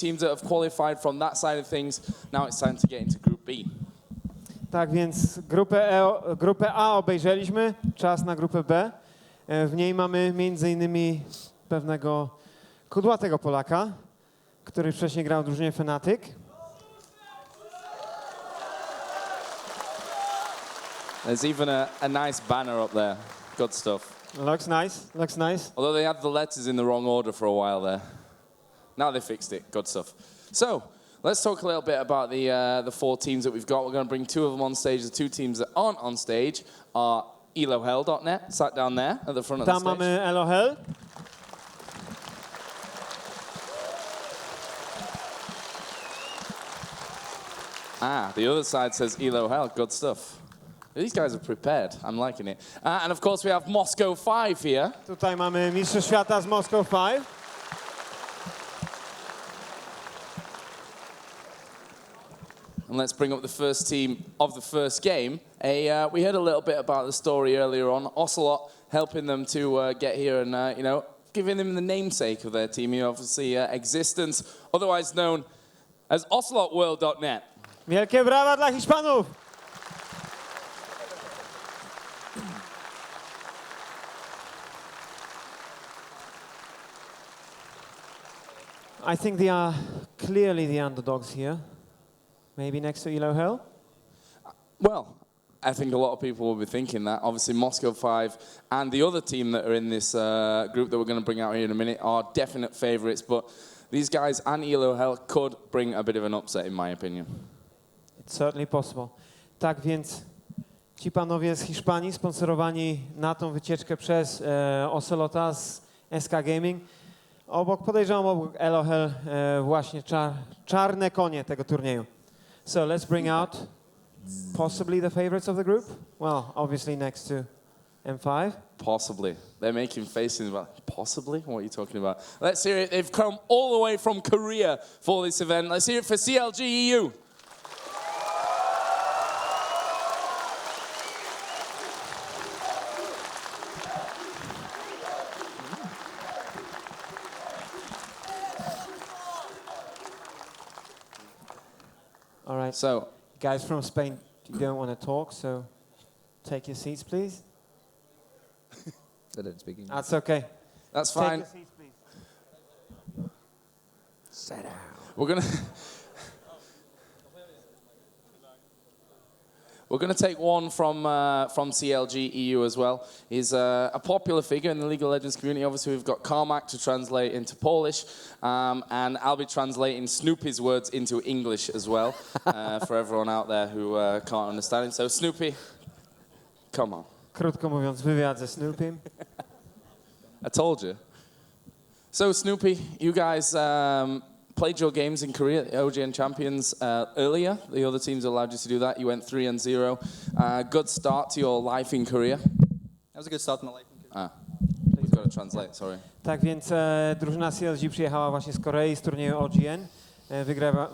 teams that have qualified from that side of things. Now it's time to get into Group B. Tak więc grupę A obejrzeliśmy, czas na grupę B. W niej mamy m.in. pewnego kudłatego Polaka, który wcześniej grał w drużynie Fnatic. There's even a nice banner up there. Good stuff. Looks nice, looks nice. Although they had the letters in the wrong order for a while there. Now they fixed it. Good stuff. So, let's talk a little bit about the four teams that we've got. We're going to bring two of them on stage. The two teams that aren't on stage are elohell.net, sat down there at the front of the Tam stage. mamy Elohell. The other side says elohell. Good stuff. These guys are prepared. I'm liking it. And of course we have Moscow 5 here. Tutaj mamy Mistrzów Świata z Moscow 5. And let's bring up the first team of the first game. We heard a little bit about the story earlier on. Ocelot helping them to get here and, you know, giving them the namesake of their team. You obviously Existence, otherwise known as OcelotWorld.net. Wielkie brawa dla Hiszpanów! I think they are clearly the underdogs here. Maybe next to Elohell? Well, I think a lot of people will be thinking that. Obviously, Moscow 5 and the other team that are in this group that we're going to bring out here in a minute are definite favourites, but these guys and Elohell could bring a bit of an upset, in my opinion. It's certainly possible. Tak więc ci panowie z Hiszpanii, sponsorowani na tą wycieczkę przez Ocelota z SK Gaming, podejrzewam obok Elohell właśnie czarne konie tego turnieju. So let's bring out possibly the favorites of the group. Well, obviously next to M5. Possibly. They're making faces about, possibly? What are you talking about? Let's hear it. They've come all the way from Korea for this event. Let's hear it for CLG.eu. All right. So, guys from Spain, you don't want to talk, so take your seats, please. I don't speak English. That's okay. That's fine. Take your seats, please. Sit down. We're gonna take one from CLG.eu as well. He's a popular figure in the League of Legends community. Obviously, we've got Carmack to translate into Polish, and I'll be translating Snoopy's words into English as well for everyone out there who can't understand him. So, Snoopy, come on. Krótko mówiąc, wywiad ze Snoopym. I told you. So, Snoopy, you guys played your games in Korea, the OGN Champions, earlier. The other teams allowed you to do that. You went 3-0. Good start to your life in Korea. That was a good start to my life in Korea. We've got to translate, sorry. Tak więc drużyna CLG przyjechała właśnie z Korei, z turnieju OGN.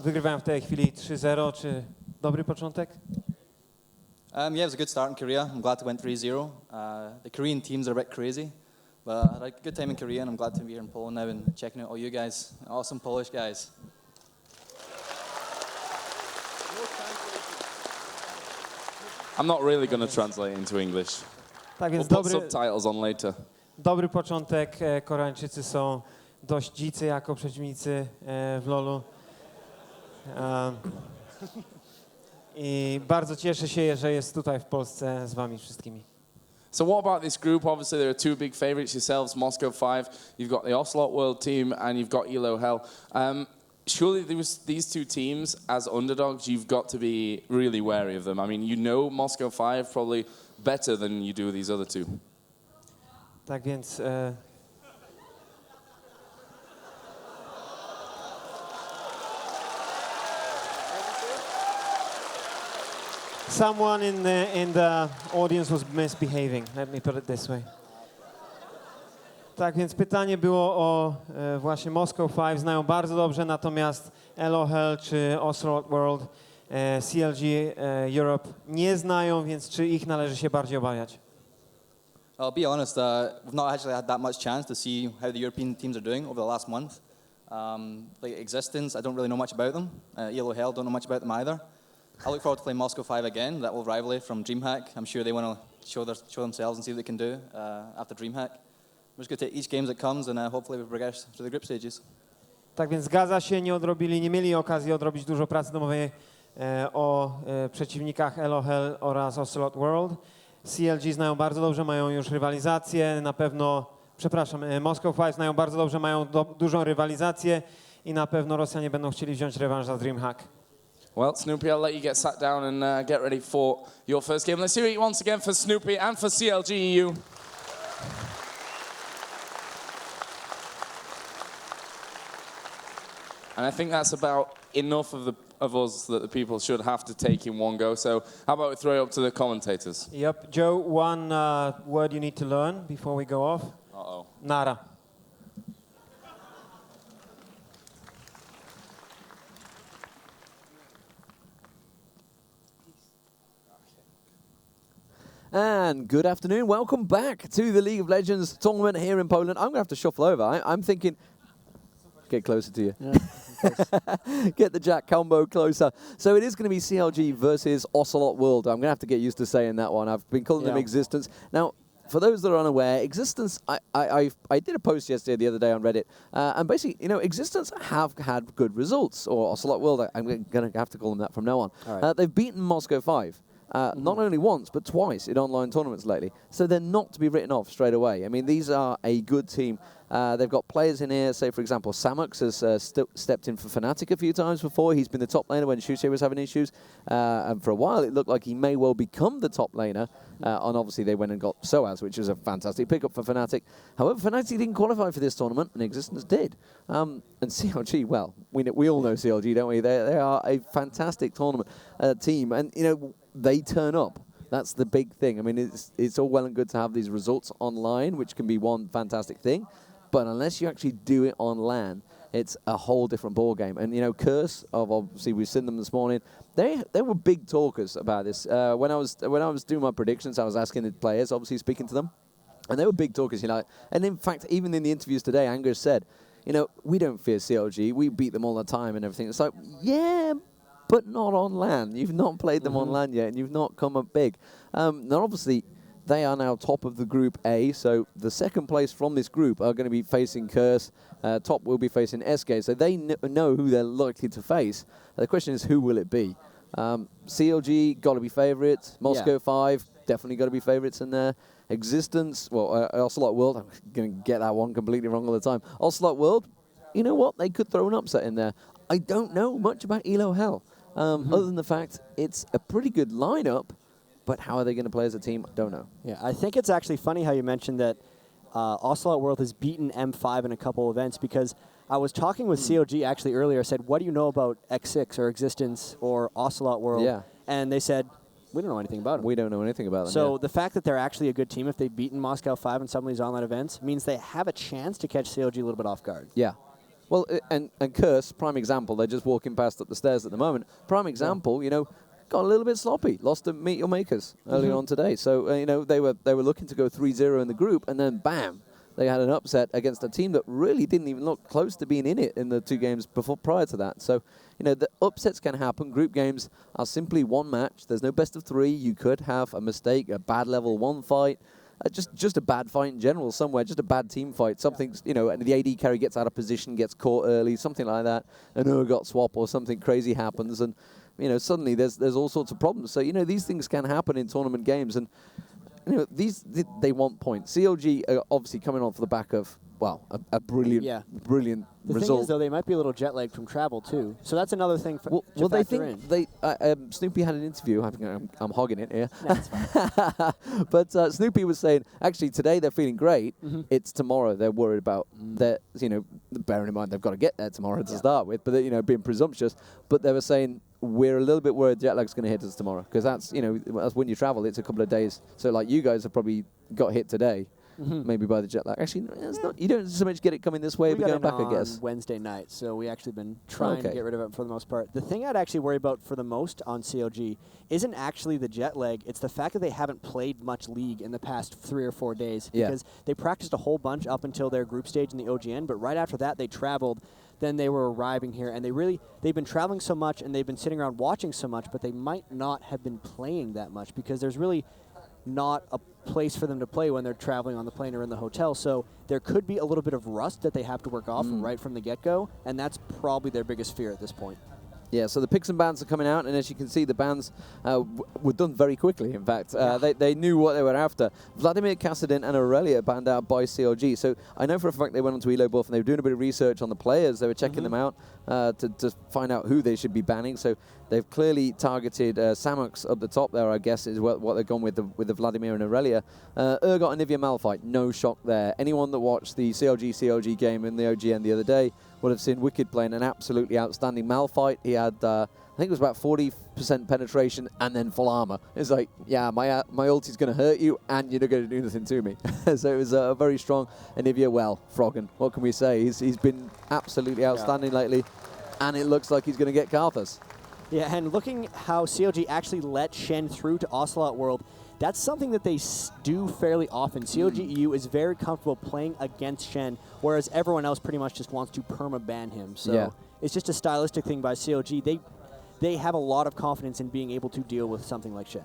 Wygrywają w tej chwili 3-0. Czy dobry początek? Yeah, it was a good start in Korea. I'm glad to went 3-0. The Korean teams are a bit crazy. But I had a good time in Korea, and I'm glad to be here in Poland now and checking out all you guys, awesome Polish guys. I'm not really going to translate into English. Tak więc We'll put subtitles on later. Dobry początek. Koreańczycy są dość dzicy jako przeciwnicy w LoLu. I bardzo cieszę się, że jest tutaj w Polsce z wami wszystkimi. So what about this group? Obviously, there are two big favourites yourselves, Moscow 5. You've got the Ocelot World team, and you've got Elohell. Surely these two teams, as underdogs, you've got to be really wary of them. I mean, you know Moscow 5 probably better than you do these other two. Tak więc... Someone in the audience was misbehaving. Let me put it this way. Tak więc pytanie było o właśnie Moscow 5. Znają bardzo dobrze, natomiast Elohell czy Ocelot World, CLG Europe nie znają, więc czy ich należy się bardziej obawiać? I'll be honest, we've not actually had that much chance to see how the European teams are doing over the last month. Like Existence, I don't really know much about them. ELO Hell, don't know much about them either. I look forward to playing Moscow 5 again, that old rivalry from DreamHack. I'm sure they want to show themselves and see what they can do after DreamHack. We're just going to take each game as it comes and hopefully we progress through the group stages. Tak więc zgadza się, nie mieli okazji odrobić dużo pracy domowej o przeciwnikach LoL oraz Ocelot World. CLG znają bardzo dobrze, mają już rywalizację, na pewno, Moscow 5 znają bardzo dobrze, mają dużą rywalizację i na pewno Rosjanie będą chcieli wziąć rewanż za DreamHack. Well, Snoopy, I'll let you get sat down and get ready for your first game. Let's hear it once again for Snoopy and for CLG.eu. And I think that's about enough of us that the people should have to take in one go. So how about we throw it up to the commentators? Yep. Joe, one word you need to learn before we go off. Uh-oh. Nara. And good afternoon. Welcome back to the League of Legends tournament here in Poland. I'm going to have to shuffle over. I'm thinking... Get closer to you. Yeah, get the Jack combo closer. So it is going to be CLG versus Ocelot World. I'm going to have to get used to saying that one. I've been calling them Existence. Now, for those that are unaware, Existence, I did a post yesterday, the other day on Reddit, and basically, you know, Existence have had good results, or Ocelot World, I'm going to have to call them that from now on. Right. They've beaten Moscow 5. Not only once, but twice in online tournaments lately. So they're not to be written off straight away. I mean, these are a good team. They've got players in here, say, for example, Samux has stepped in for Fnatic a few times before. He's been the top laner when Shushe was having issues. And for a while, it looked like he may well become the top laner. And obviously, they went and got Soaz, which was a fantastic pickup for Fnatic. However, Fnatic didn't qualify for this tournament, and Existence did. And CLG, well, we all know CLG, don't we? They are a fantastic tournament team. And, you know, they turn up. That's the big thing. I mean, it's all well and good to have these results online, which can be one fantastic thing. But unless you actually do it on LAN, it's a whole different ball game. And, you know, Curse, obviously we've seen them this morning, they were big talkers about this. When I was doing my predictions, I was asking the players, obviously speaking to them, and they were big talkers, you know. And in fact, even in the interviews today, Angus said, you know, we don't fear CLG. We beat them all the time and everything. It's like, yeah, but not on LAN. You've not played them on LAN yet, and you've not come up big. Now, obviously, they are now top of the Group A, so the second place from this group are going to be facing Curse. Top will be facing SK, so they know who they're likely to face. The question is, who will it be? CLG, got to be favourites. Moscow 5, definitely got to be favourites in there. Existence, well, Ocelot World, I'm going to get that one completely wrong all the time. Ocelot World, you know what? They could throw an upset in there. I don't know much about ELO Hell, other than the fact it's a pretty good lineup. But how are they going to play as a team? I don't know. Yeah, I think it's actually funny how you mentioned that Ocelot World has beaten M5 in a couple events, because I was talking with CLG actually earlier. I said, what do you know about X6 or Existence or Ocelot World? Yeah. And they said, we don't know anything about them. We don't know anything about them. So the fact that they're actually a good team, if they've beaten Moscow 5 in some of these online events, means they have a chance to catch CLG a little bit off guard. Yeah. Well, and Curse, prime example, they're just walking past up the stairs at the moment. Prime example, you know, got a little bit sloppy. Lost to Meet Your Makers earlier on today. So, you know, they were looking to go 3-0 in the group, and then bam, they had an upset against a team that really didn't even look close to being in it in the 2 games prior to that. So, you know, the upsets can happen. Group games are simply one match. There's no best of 3. You could have a mistake, a bad level 1 fight, just a bad fight in general somewhere, just a bad team fight. Something, you know, and the AD carry gets out of position, gets caught early, something like that. An got swap or something crazy happens, and you know, suddenly there's all sorts of problems. So, you know, these things can happen in tournament games, and you know, they want points. CLG are obviously coming off the back of, well, a brilliant The result. thing is, though, they might be a little jet lagged from travel too. So that's another thing to they factor in. think Snoopy had an interview. I'm hogging it here. No, that's fine. But Snoopy was saying, actually, today they're feeling great. It's tomorrow they're worried about. That, you know, bearing in mind they've got to get there tomorrow to start with, but you know, being presumptuous. But they were saying, we're a little bit worried jet lag's going to hit us tomorrow, because that's, you know, that's when you travel. It's a couple of days. So like you guys have probably got hit today. Maybe by the jet lag. Actually, it's not. You don't so much get it coming this way, but going back, I guess. Wednesday night, so we actually been trying to get rid of it for the most part. The thing I'd actually worry about for the most on CLG isn't actually the jet lag. It's the fact that they haven't played much League in the past 3 or 4 days, because they practiced a whole bunch up until their group stage in the OGN, but right after that they traveled. then they were arriving here, and they've been traveling so much, and they've been sitting around watching so much, but they might not have been playing that much because there's really not a place for them to play when they're traveling on the plane or in the hotel. So there could be a little bit of rust that they have to work off right from the get-go, and that's probably their biggest fear at this point. Yeah, so the picks and bans are coming out, and as you can see, the bans were done very quickly, in fact. They knew what they were after. Vladimir, Kassadin, and Aurelia banned out by CLG. So I know for a fact they went onto Elo Buff, and they were doing a bit of research on the players. They were checking them out to find out who they should be banning. So they've clearly targeted Samux up the top there, I guess, is what they've gone with the Vladimir and Aurelia. Urgot and Nivea Malphite, no shock there. Anyone that watched the CLG game in the OGN the other day would have seen Wicked playing an absolutely outstanding Malphite. He had, I think it was about 40% penetration and then full armor. It's like, yeah, my ulti's going to hurt you and you're not going to do nothing to me. So it was very strong. And Nivea, well, Froggen, what can we say? He's been absolutely outstanding lately, and it looks like he's going to get Karthus. Yeah, and looking how CLG actually let Shen through to Ocelot World, that's something that they do fairly often. CLG.eu is very comfortable playing against Shen, whereas everyone else pretty much just wants to perma-ban him. So it's just a stylistic thing by CLG. They have a lot of confidence in being able to deal with something like Shen.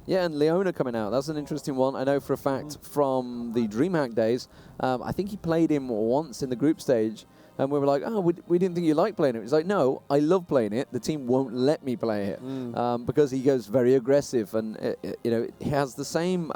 Yeah, and Leona coming out. That's an interesting one. I know for a fact from the DreamHack days, I think he played him once in the group stage, and we were like, oh, we didn't think you liked playing it. He's like, no, I love playing it. The team won't let me play it because he goes very aggressive, and he has the same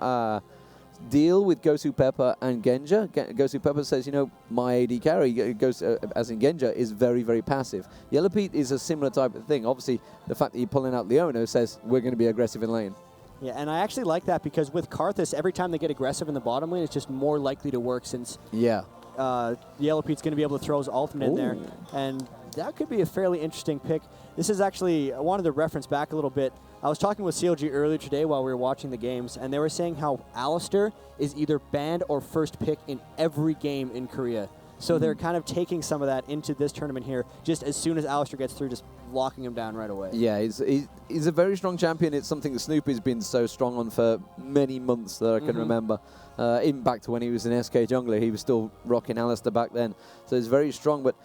deal with Gosu Pepper and Genja. Gosu Pepper says, my AD carry, goes as in Genja, is very, very passive. Yellow Pete is a similar type of thing. Obviously, the fact that you're pulling out Leona says we're going to be aggressive in lane. Yeah, and I actually like that because with Karthus, every time they get aggressive in the bottom lane, it's just more likely to work since Yellow Pete's going to be able to throw his ultimate in there. And that could be a fairly interesting pick. This is actually, I wanted to reference back a little bit. I was talking with CLG earlier today while we were watching the games, and they were saying how Alistair is either banned or first pick in every game in Korea. So they're kind of taking some of that into this tournament here, just as soon as Alistair gets through, just locking him down right away. Yeah, he's a very strong champion. It's something that Snoopy's been so strong on for many months that I can remember. Even back to when he was an SK jungler, he was still rocking Alistair back then. So he's very strong, but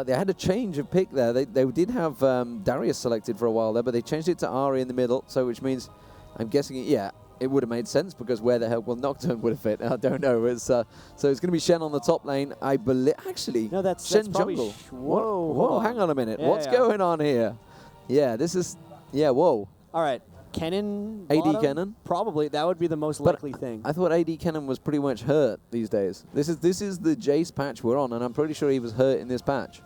they had a change of pick there. They did have Darius selected for a while there, but they changed it to Ari in the middle, so which means, I'm guessing, it would have made sense because where the hell will Nocturne would have fit? I don't know. So it's going to be Shen on the top lane. I believe, actually, no, that's Shen probably jungle. Whoa, hang on a minute. Yeah, What's going on here? Yeah, this is, whoa. All right, Kennen AD bottom? Kennen? Probably. That would be the most likely thing. I thought AD Kennen was pretty much hurt these days. This is the Jace patch we're on, and I'm pretty sure he was hurt in this patch.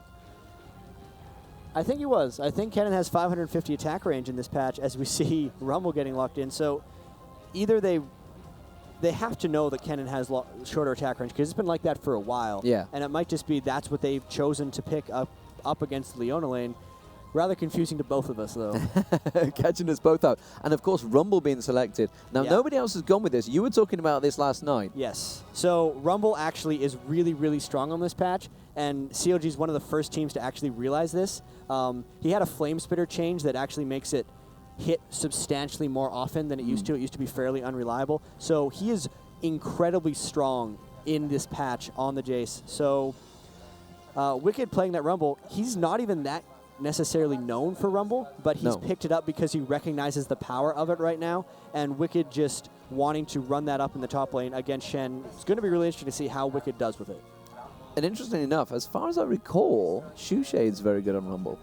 I think he was. I think Kennen has 550 attack range in this patch as we see Rumble getting locked in. So either they have to know that Kennen has shorter attack range because it's been like that for a while. Yeah. And it might just be that's what they've chosen to pick up against the Leona lane. Rather confusing to both of us, though. Catching us both out. And, of course, Rumble being selected. Now, nobody else has gone with this. You were talking about this last night. Yes. So Rumble actually is really, really strong on this patch, and CLG is one of the first teams to actually realize this. He had a Flame Spitter change that actually makes it hit substantially more often than it used to. It used to be fairly unreliable. So he is incredibly strong in this patch on the Jace. So Wicked playing that Rumble, he's not even that necessarily known for Rumble, but he's picked it up because he recognizes the power of it right now, and Wicked just wanting to run that up in the top lane against Shen. It's going to be really interesting to see how Wicked does with it. And interesting enough, as far as I recall, Shoeshade's very good on Rumble.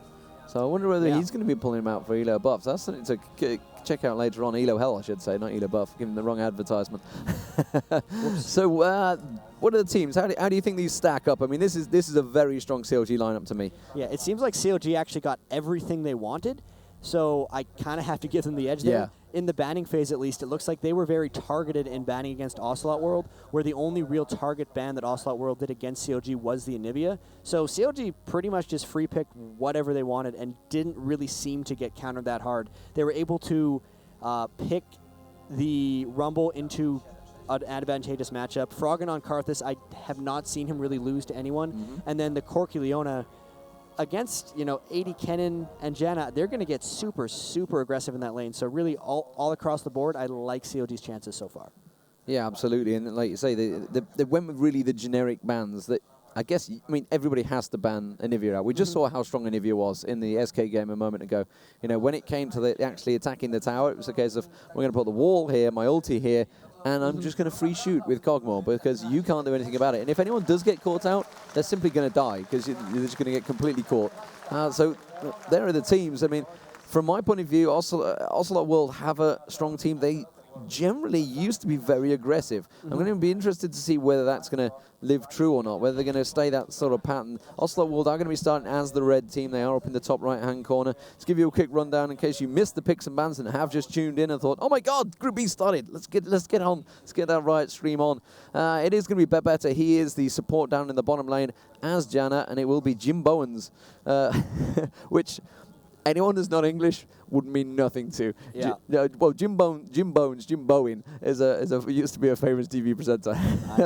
So I wonder whether he's going to be pulling him out for Elo buffs. That's something to check out later on. Elo Hell, I should say, not Elo buff. Giving the wrong advertisement. So what are the teams? How do you think these stack up? I mean, this is a very strong CLG lineup to me. Yeah, it seems like CLG actually got everything they wanted. So I kind of have to give them the edge there. In the banning phase, at least, it looks like they were very targeted in banning against Ocelot World, where the only real target ban that Ocelot World did against CLG was the Anivia. So CLG pretty much just free-picked whatever they wanted and didn't really seem to get countered that hard. They were able to pick the Rumble into an advantageous matchup. Froggen on Karthus, I have not seen him really lose to anyone. And then the Corki Leona against, AD Kennen and Janna, they're going to get super, super aggressive in that lane. So really, all across the board, I like CLG's chances so far. Yeah, absolutely. And like you say, they went with really the generic bans that I guess, I mean, everybody has to ban Anivia out. We just saw how strong Anivia was in the SK game a moment ago. You know, when it came to actually attacking the tower, it was a case of, we're going to put the wall here, my ulti here, and I'm just going to free shoot with Cogmore because you can't do anything about it. And if anyone does get caught out, they're simply going to die because you're just going to get completely caught. So there are the teams. I mean, from my point of view, Ocelot will have a strong team. They generally used to be very aggressive. I'm going to be interested to see whether that's going to live true or not, whether they're going to stay that sort of pattern. Ocelot World are going to be starting as the red team. They are up in the top right-hand corner. Let's give you a quick rundown in case you missed the picks and bans and have just tuned in and thought, oh my God, Group B started. Let's get on. Let's get that Riot stream on. It is going to be Bebetta. He is the support down in the bottom lane as Janna, and it will be Jim Bowens, which anyone who's not English would mean nothing to. Yeah. Well, Jim Bowen used to be a famous TV presenter,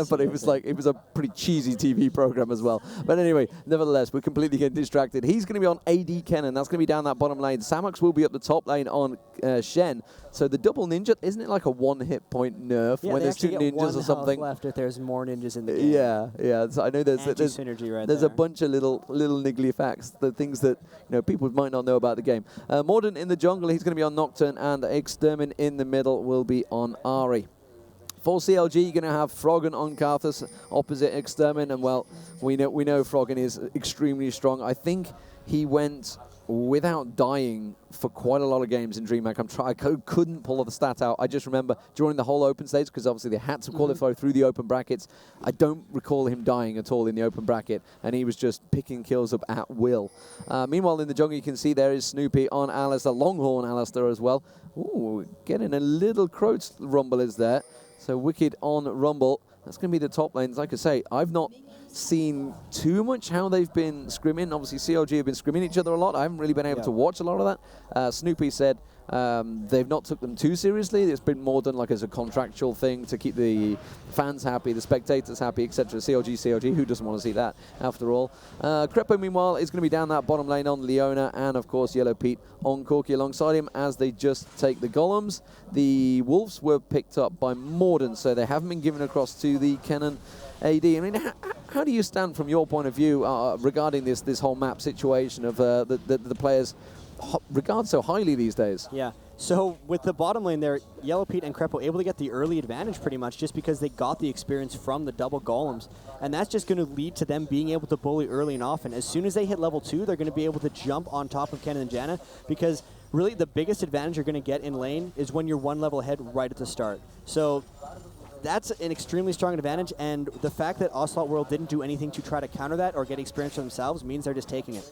but it was a pretty cheesy TV program as well. But anyway, nevertheless, we're completely getting distracted. He's going to be on AD Kennen. That's going to be down that bottom lane. Samux will be up the top lane on Shen. So the double ninja, isn't it like a one-hit point nerf when there's two ninjas or something? Left if there's more ninjas in the game. Yeah. So I know there's synergy right there's there. a bunch of little niggly facts, the things that people might not know about the game. Morden in the jungle, he's going to be on Nocturne, and Extermin in the middle will be on Ahri. For CLG, you're going to have Froggen on Karthus opposite Extermin, and well, we know Froggen is extremely strong. I think he went without dying for quite a lot of games in DreamHack. I couldn't pull the stat out. I just remember during the whole open stage, because obviously they had to qualify through the open brackets, I don't recall him dying at all in the open bracket, and he was just picking kills up at will. Meanwhile, in the jungle, you can see there is Snoopy on Alistair, Longhorn Alistair as well. Ooh, getting a little Croats rumble is there. So Wicked on Rumble. That's going to be the top lanes. Like I say, I've not seen too much how they've been scrimming. Obviously, CLG have been scrimming each other a lot. I haven't really been able to watch a lot of that. Snoopy said they've not took them too seriously. It's been more done like as a contractual thing to keep the fans happy, the spectators happy, etc. CLG, who doesn't want to see that after all? Crepo, meanwhile, is going to be down that bottom lane on Leona, and of course Yellow Pete on Corky alongside him as they just take the golems. The Wolves were picked up by Morden, so they haven't been given across to the Kennen AD. I mean, how do you stand from your point of view regarding this whole map situation of the players regard so highly these days? Yeah. So with the bottom lane there, Yellow Pete and Crepo able to get the early advantage pretty much just because they got the experience from the double golems. And that's just going to lead to them being able to bully early and often. As soon as they hit level 2, they're going to be able to jump on top of Kennen and Janna because really the biggest advantage you're going to get in lane is when you're one level ahead right at the start. So that's an extremely strong advantage, and the fact that Ocelot World didn't do anything to try to counter that or get experience for themselves means they're just taking it.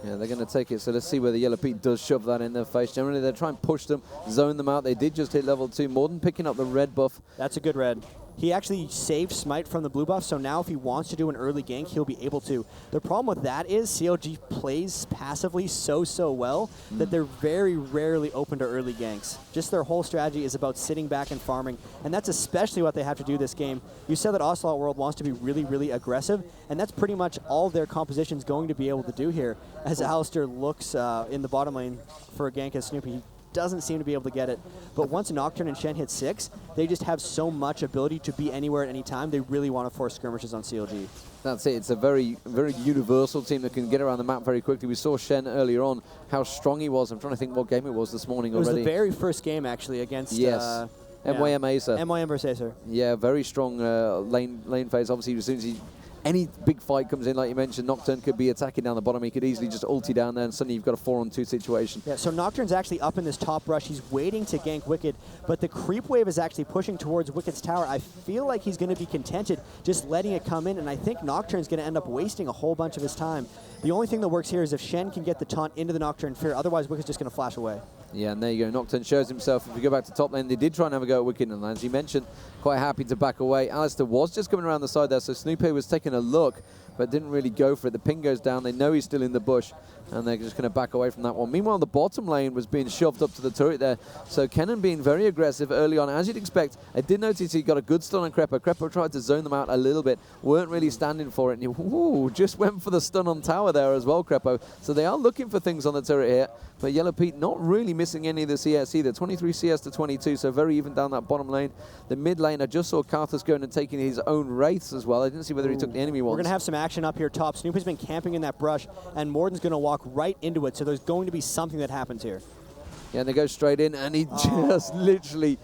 Yeah, they're going to take it. So let's see whether Yellow Pete does shove that in their face. Generally, they try and push them, zone them out. They did just hit level 2. Morden picking up the red buff. That's a good red. He actually saved Smite from the blue buff, so now if he wants to do an early gank, he'll be able to. The problem with that is CLG plays passively so well that they're very rarely open to early ganks. Just their whole strategy is about sitting back and farming, and that's especially what they have to do this game. You said that Ocelot World wants to be really aggressive, and that's pretty much all their composition's going to be able to do here. As Alistair looks in the bottom lane for a gank as Snoopy, doesn't seem to be able to get it. But once Nocturne and Shen hit 6, they just have so much ability to be anywhere at any time. They really want to force skirmishes on CLG. That's it. It's a very universal team that can get around the map very quickly. We saw Shen earlier on, how strong he was. I'm trying to think what game it was this morning already. It was the very first game, actually, against... Yes. MYM Acer. MYM versus Acer. Yeah, very strong lane phase. Obviously, as soon as any big fight comes in, like you mentioned, Nocturne could be attacking down the bottom. He could easily just ulti down there, and suddenly you've got a 4-on-2 situation. Yeah, so Nocturne's actually up in this top rush. He's waiting to gank Wicked, but the creep wave is actually pushing towards Wicked's tower. I feel like he's going to be contented just letting it come in, and I think Nocturne's going to end up wasting a whole bunch of his time. The only thing that works here is if Shen can get the taunt into the Nocturne Fear, otherwise Wicked's just going to flash away. Yeah, and there you go. Nocturne shows himself. If you go back to top lane, they did try and have a go at Wicked, and as you mentioned, quite happy to back away. Alistair was just coming around the side there, so Snoopy was taking a look. but didn't really go for it. The ping goes down. They know he's still in the bush, and they're just going to back away from that one. Meanwhile, the bottom lane was being shoved up to the turret there. So Kennen being very aggressive early on, as you'd expect. I did notice he got a good stun on Crepo. Crepo tried to zone them out a little bit, weren't really standing for it, and he just went for the stun on tower there as well, Crepo. So they are looking for things on the turret here, but Yellow Pete not really missing any of the CS either. 23 CS to 22, so very even down that bottom lane. The mid lane, I just saw Karthus going and taking his own wraiths as well. I didn't see whether he took the enemy ones. We're going to have some action up here top. Snoop has been camping in that brush, and Morden's going to walk right into it, so there's going to be something that happens here. Yeah, and they go straight in, and he just literally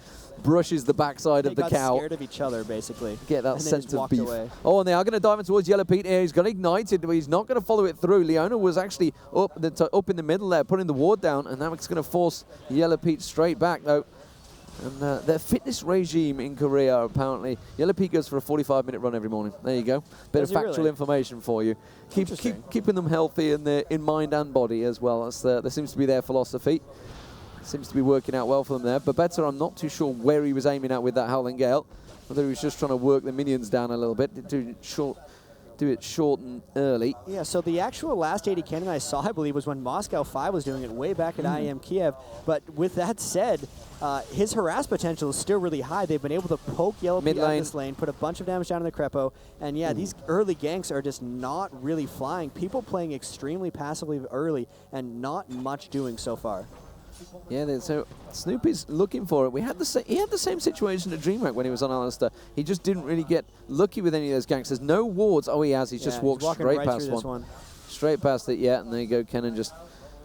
brushes the backside of the cow. They got scared of each other, basically. Get that sense of beef. Away. Oh, and they are going to dive in towards Yellow Pete here. He's got ignited, but he's not going to follow it through. Leona was actually up in the middle there, putting the ward down, and now it's going to force Yellow Pete straight back, though. And their fitness regime in Korea, apparently, Yellow Pete goes for a 45-minute run every morning. There you go. Bit of factual information for you. Keeping them healthy in mind and body as well. That seems to be their philosophy. Seems to be working out well for them there. But better, I'm not too sure where he was aiming at with that Howling Gale. Whether he was just trying to work the minions down a little bit, do it short and early. Yeah, so the actual last AD cannon I saw, I believe, was when Moscow 5 was doing it way back at IEM Kiev. But with that said, his harass potential is still really high. They've been able to poke Yellow Pete out of this lane, put a bunch of damage down on the Crepo, and yeah, these early ganks are just not really flying. People playing extremely passively early and not much doing so far. Yeah, so Snoopy's looking for it. He had the same situation at DreamHack when he was on Alistair. He just didn't really get lucky with any of those ganks. There's no wards. Oh, he has. He's just walked straight past one. Straight past it, yeah, and there you go. Kennen just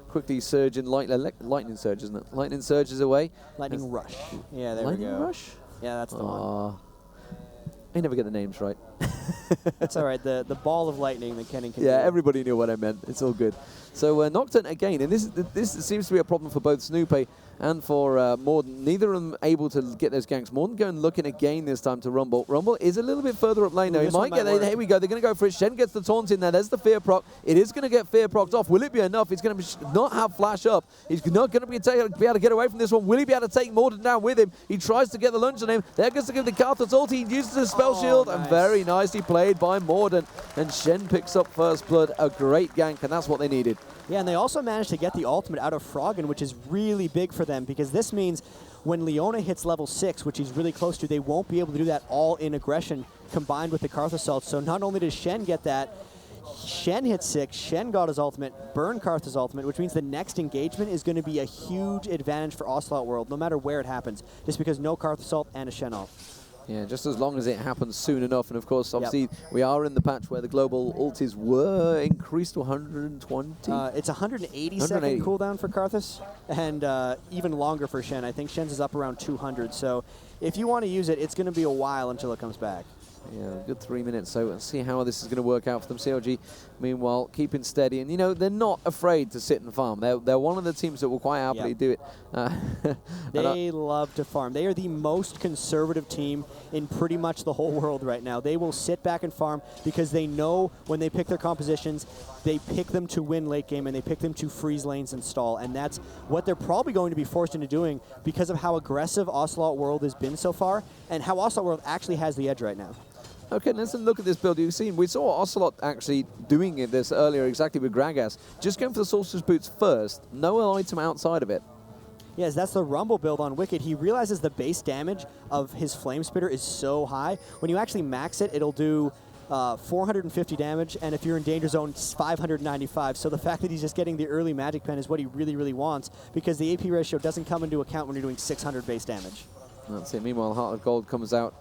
quickly surging, lightning surge, isn't it? Lightning surges away. Lightning rush. Yeah, there we go. Lightning rush? Yeah, that's the one. I never get the names right. That's all right. The ball of lightning that Kennen can do. Everybody knew what I meant. It's all good. So Nocturne again, and this seems to be a problem for both Snoopy and for Morden. Neither of them able to get those ganks. Morden going looking again this time to Rumble. Rumble is a little bit further up lane though. He might get there. Here we go. They're going to go for it. Shen gets the taunt in there. There's the fear proc. It is going to get fear procced off. Will it be enough? He's going to not have flash up. He's not going to be able to get away from this one. Will he be able to take Morden down with him? He tries to get the lunge on him. There goes to give the Karthus ult. He uses his spell shield, and very nicely played by Morden. And Shen picks up first blood. A great gank, and that's what they needed. Yeah, and they also managed to get the ultimate out of Froggen, which is really big for them, because this means when Leona hits level 6, which he's really close to, they won't be able to do that all in aggression combined with the Karthus ult. So not only does Shen get that, Shen hit 6, Shen got his ultimate, burn Karthus ultimate, which means the next engagement is going to be a huge advantage for Ocelot World, no matter where it happens, just because no Karthus ult and a Shen ult. Yeah, just as long as it happens soon enough. And of course, obviously, we are in the patch where the global ultis were increased to 120. It's 180 second cooldown for Karthus, and even longer for Shen. I think Shen's is up around 200. So if you want to use it, it's going to be a while until it comes back. Yeah, a good 3 minutes. So let's see how this is going to work out for them. CLG, meanwhile, keeping steady. And, you know, they're not afraid to sit and farm. They're one of the teams that will quite happily do it. They love to farm. They are the most conservative team in pretty much the whole world right now. They will sit back and farm because they know when they pick their compositions, they pick them to win late game and they pick them to freeze lanes and stall. And that's what they're probably going to be forced into doing because of how aggressive Ocelot World has been so far and how Ocelot World actually has the edge right now. Okay, let's look at this build. You've seen, we saw Ocelot actually doing this earlier exactly with Gragas. Just going for the Sorcerer's Boots first. No item outside of it. Yes, that's the Rumble build on Wicked. He realizes the base damage of his Flame Spitter is so high. When you actually max it, it'll do 450 damage, and if you're in Danger Zone, it's 595. So the fact that he's just getting the early Magic Pen is what he really, really wants, because the AP ratio doesn't come into account when you're doing 600 base damage. That's it. Meanwhile, Heart of Gold comes out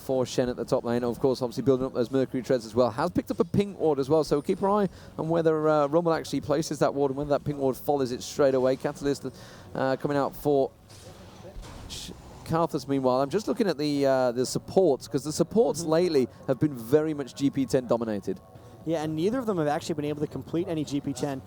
for Shen at the top lane. Of course, obviously building up those Mercury Treads as well. Has picked up a ping ward as well, so keep our eye on whether Rumble actually places that ward and whether that ping ward follows it straight away. Catalyst coming out for Karthus, meanwhile. I'm just looking at the supports, because the supports lately have been very much GP10 dominated. Yeah, and neither of them have actually been able to complete any GP10.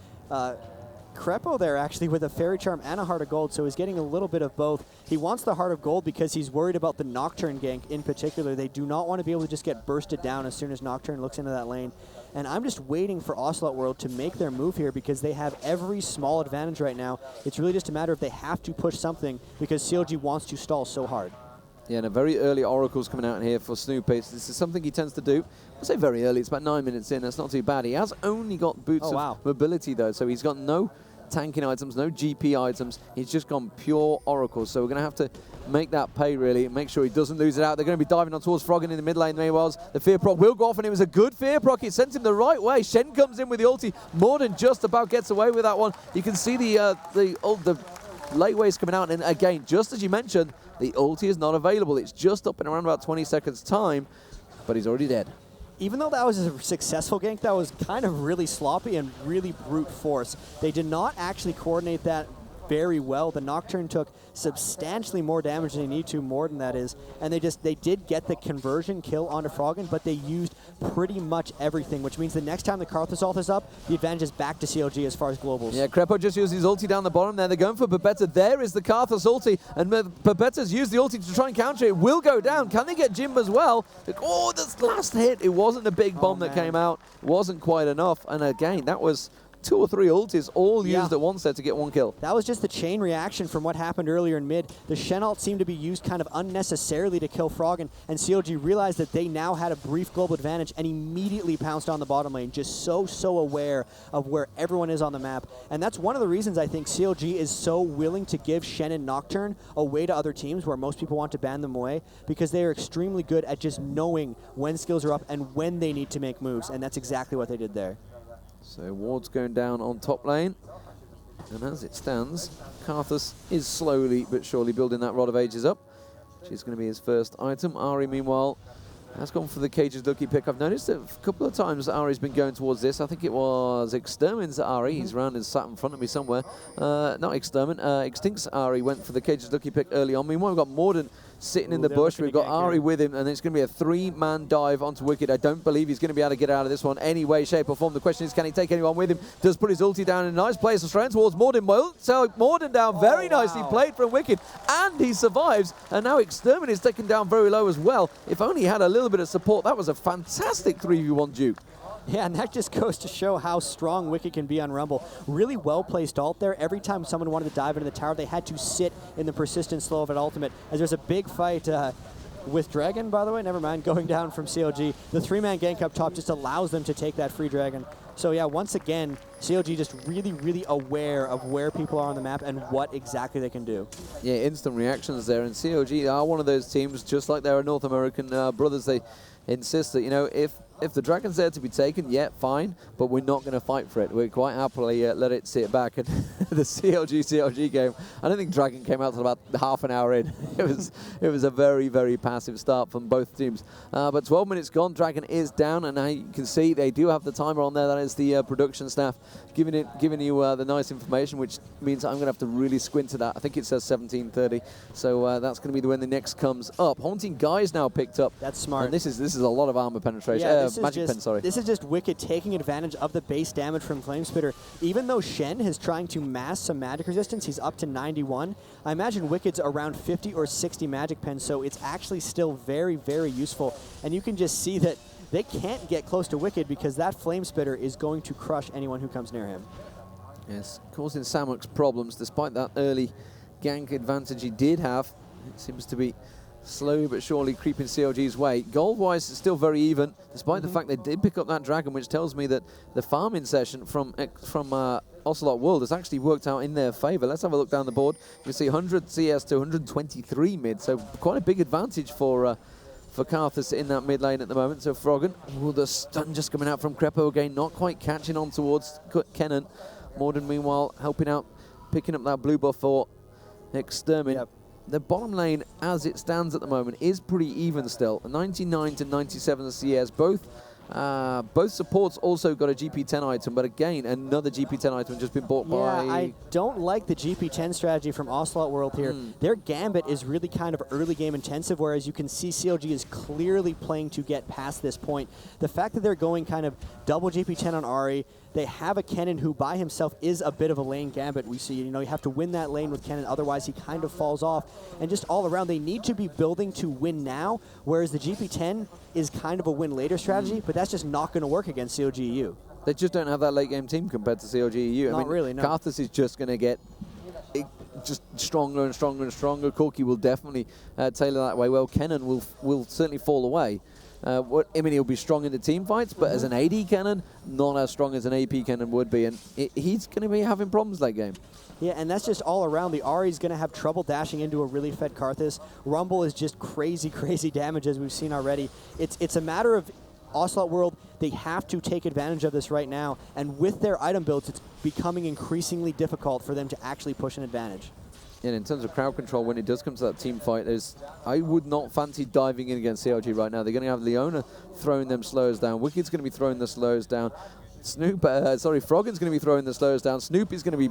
Crepo there actually with a Fairy Charm and a Heart of Gold, so he's getting a little bit of both. He wants the Heart of Gold because he's worried about the Nocturne gank in particular. They do not want to be able to just get bursted down as soon as Nocturne looks into that lane. And I'm just waiting for Ocelot World to make their move here because they have every small advantage right now. It's really just a matter of they have to push something because CLG wants to stall so hard. Yeah, and a very early Oracle's coming out here for Snoopy. This is something he tends to do. I'll say very early. It's about 9 minutes in. That's not too bad. He has only got boots of mobility, though, so he's got no tanking items, no GP items. He's just gone pure Oracle, so we're going to have to make that pay, really, and make sure he doesn't lose it out. They're going to be diving on towards Froggen in the mid lane. There he was. The Fear Proc will go off, and it was a good Fear Proc. It sent him the right way. Shen comes in with the ulti. Morden just about gets away with that one. You can see the late waves coming out, and again, just as you mentioned, the ulti is not available. It's just up in around about 20 seconds time, but he's already dead. Even though that was a successful gank, that was kind of really sloppy and really brute force. They did not actually coordinate that very well. The Nocturne took substantially more damage than they need to, more than that is, and they did get the conversion kill onto Froggen, but they used pretty much everything, which means the next time the Karthus ult is up, the advantage is back to CLG as far as globals. Yeah, Crepo just used his ulti down the bottom there. They're going for Babetta. There is the Karthus ulti, and Babetta's used the ulti to try and counter it. It will go down. Can they get Jim as well? Oh, this last hit. It wasn't a big bomb that came out. It wasn't quite enough, and again, that was 2 or 3 ultis all used at once there to get 1 kill. That was just the chain reaction from what happened earlier in mid. The Shen ult seemed to be used kind of unnecessarily to kill Froggen, and CLG realized that they now had a brief global advantage and immediately pounced on the bottom lane, just so aware of where everyone is on the map. And that's one of the reasons I think CLG is so willing to give Shen and Nocturne away to other teams where most people want to ban them away, because they are extremely good at just knowing when skills are up and when they need to make moves, and that's exactly what they did there. So Ward's going down on top lane, and as it stands, Karthus is slowly but surely building that Rod of Ages up, which is going to be his first item. Ari, meanwhile, has gone for the Cage's lucky pick. I've noticed that a couple of times Ari's been going towards this. I think it was Extermin's Ari. He's round and sat in front of me somewhere. Not Extermin, Extinct's Ari went for the Cage's lucky pick early on. Meanwhile, we've got Morden sitting in the bush. We've got Ari with him, and it's going to be a 3-man dive onto Wicked. I don't believe he's going to be able to get out of this one any way, shape, or form. The question is, can he take anyone with him? Does put his ulti down in a nice place, straight towards Morden. Well, so Morden down very nicely played from Wicked, and he survives. And now Extermin is taken down very low as well. If only he had a little bit of support. That was a fantastic 3v1 duke. Yeah, and that just goes to show how strong Wicked can be on Rumble. Really well-placed ult there. Every time someone wanted to dive into the tower, they had to sit in the persistent slow of an ultimate. As there's a big fight with Dragon, by the way, never mind, going down from CLG. The 3-man gank up top just allows them to take that free Dragon. So yeah, once again, CLG just really aware of where people are on the map and what exactly they can do. Yeah, instant reactions there, and CLG are one of those teams, just like they're North American brothers, they insist that, you know, if the Dragon's there to be taken, yeah, fine, but we're not going to fight for it. We're quite happily let it sit back. And the CLG game, I don't think Dragon came out till about half an hour in. It was a very passive start from both teams. But 12 minutes gone, Dragon is down, and now you can see they do have the timer on there. That is the production staff giving you the nice information, which means I'm going to have to really squint to that. I think it says 17:30, so that's going to be when the next comes up. Haunting Guy's now picked up. That's smart. And this is a lot of armor penetration. Yeah, This is just Wicked taking advantage of the base damage from Flamespitter. Even though Shen is trying to mass some magic resistance, he's up to 91. I imagine Wicked's around 50 or 60 magic pens, so it's actually still very useful. And you can just see that they can't get close to Wicked because that Flamespitter is going to crush anyone who comes near him. Yes, causing Samux problems despite that early gank advantage he did have. It seems to be slowly but surely creeping CLG's way. Gold-wise, it's still very even, despite the fact they did pick up that Dragon, which tells me that the farming session from Ocelot World has actually worked out in their favor. Let's have a look down the board. You can see 100 CS to 123 mid, so quite a big advantage for Karthus in that mid lane at the moment. So Froggen, the stun just coming out from Crepo again, not quite catching on towards Kennen. Morden, meanwhile, helping out, picking up that blue buff for Extermin. Yep. The bottom lane, as it stands at the moment, is pretty even still. 99 to 97 CS. Both supports also got a GP10 item, but again, another GP10 item just been bought by... Yeah, I don't like the GP10 strategy from Ocelot World here. Their Gambit is really kind of early game intensive, whereas you can see CLG is clearly playing to get past this point. The fact that they're going kind of double GP10 on Ari, they have a Kennen who by himself is a bit of a lane Gambit. We see, you know, you have to win that lane with Kennen, otherwise he kind of falls off. And just all around, they need to be building to win now, whereas the GP10 is kind of a win later strategy, but that's just not going to work against CLG.eu. They just don't have that late game team compared to CLG.eu. Not really, no. Karthus is just going to get just stronger and stronger and stronger. Corki will definitely tailor that way. Well, Kennen will certainly fall away. I mean, he'll be strong in the team fights, but as an AD Kennen, not as strong as an AP Kennen would be, and he's going to be having problems that game. Yeah, and that's just all around. The Ahri's going to have trouble dashing into a really fed Karthus. Rumble is just crazy, crazy damage, as we've seen already. It's a matter of Ocelot World, they have to take advantage of this right now, and with their item builds, it's becoming increasingly difficult for them to actually push an advantage. And in terms of crowd control, when it does come to that team fight, I would not fancy diving in against CLG right now. They're going to have Leona throwing them slows down. Wicked's going to be throwing the slows down. Froggen's going to be throwing the slows down. Snoopy's going to be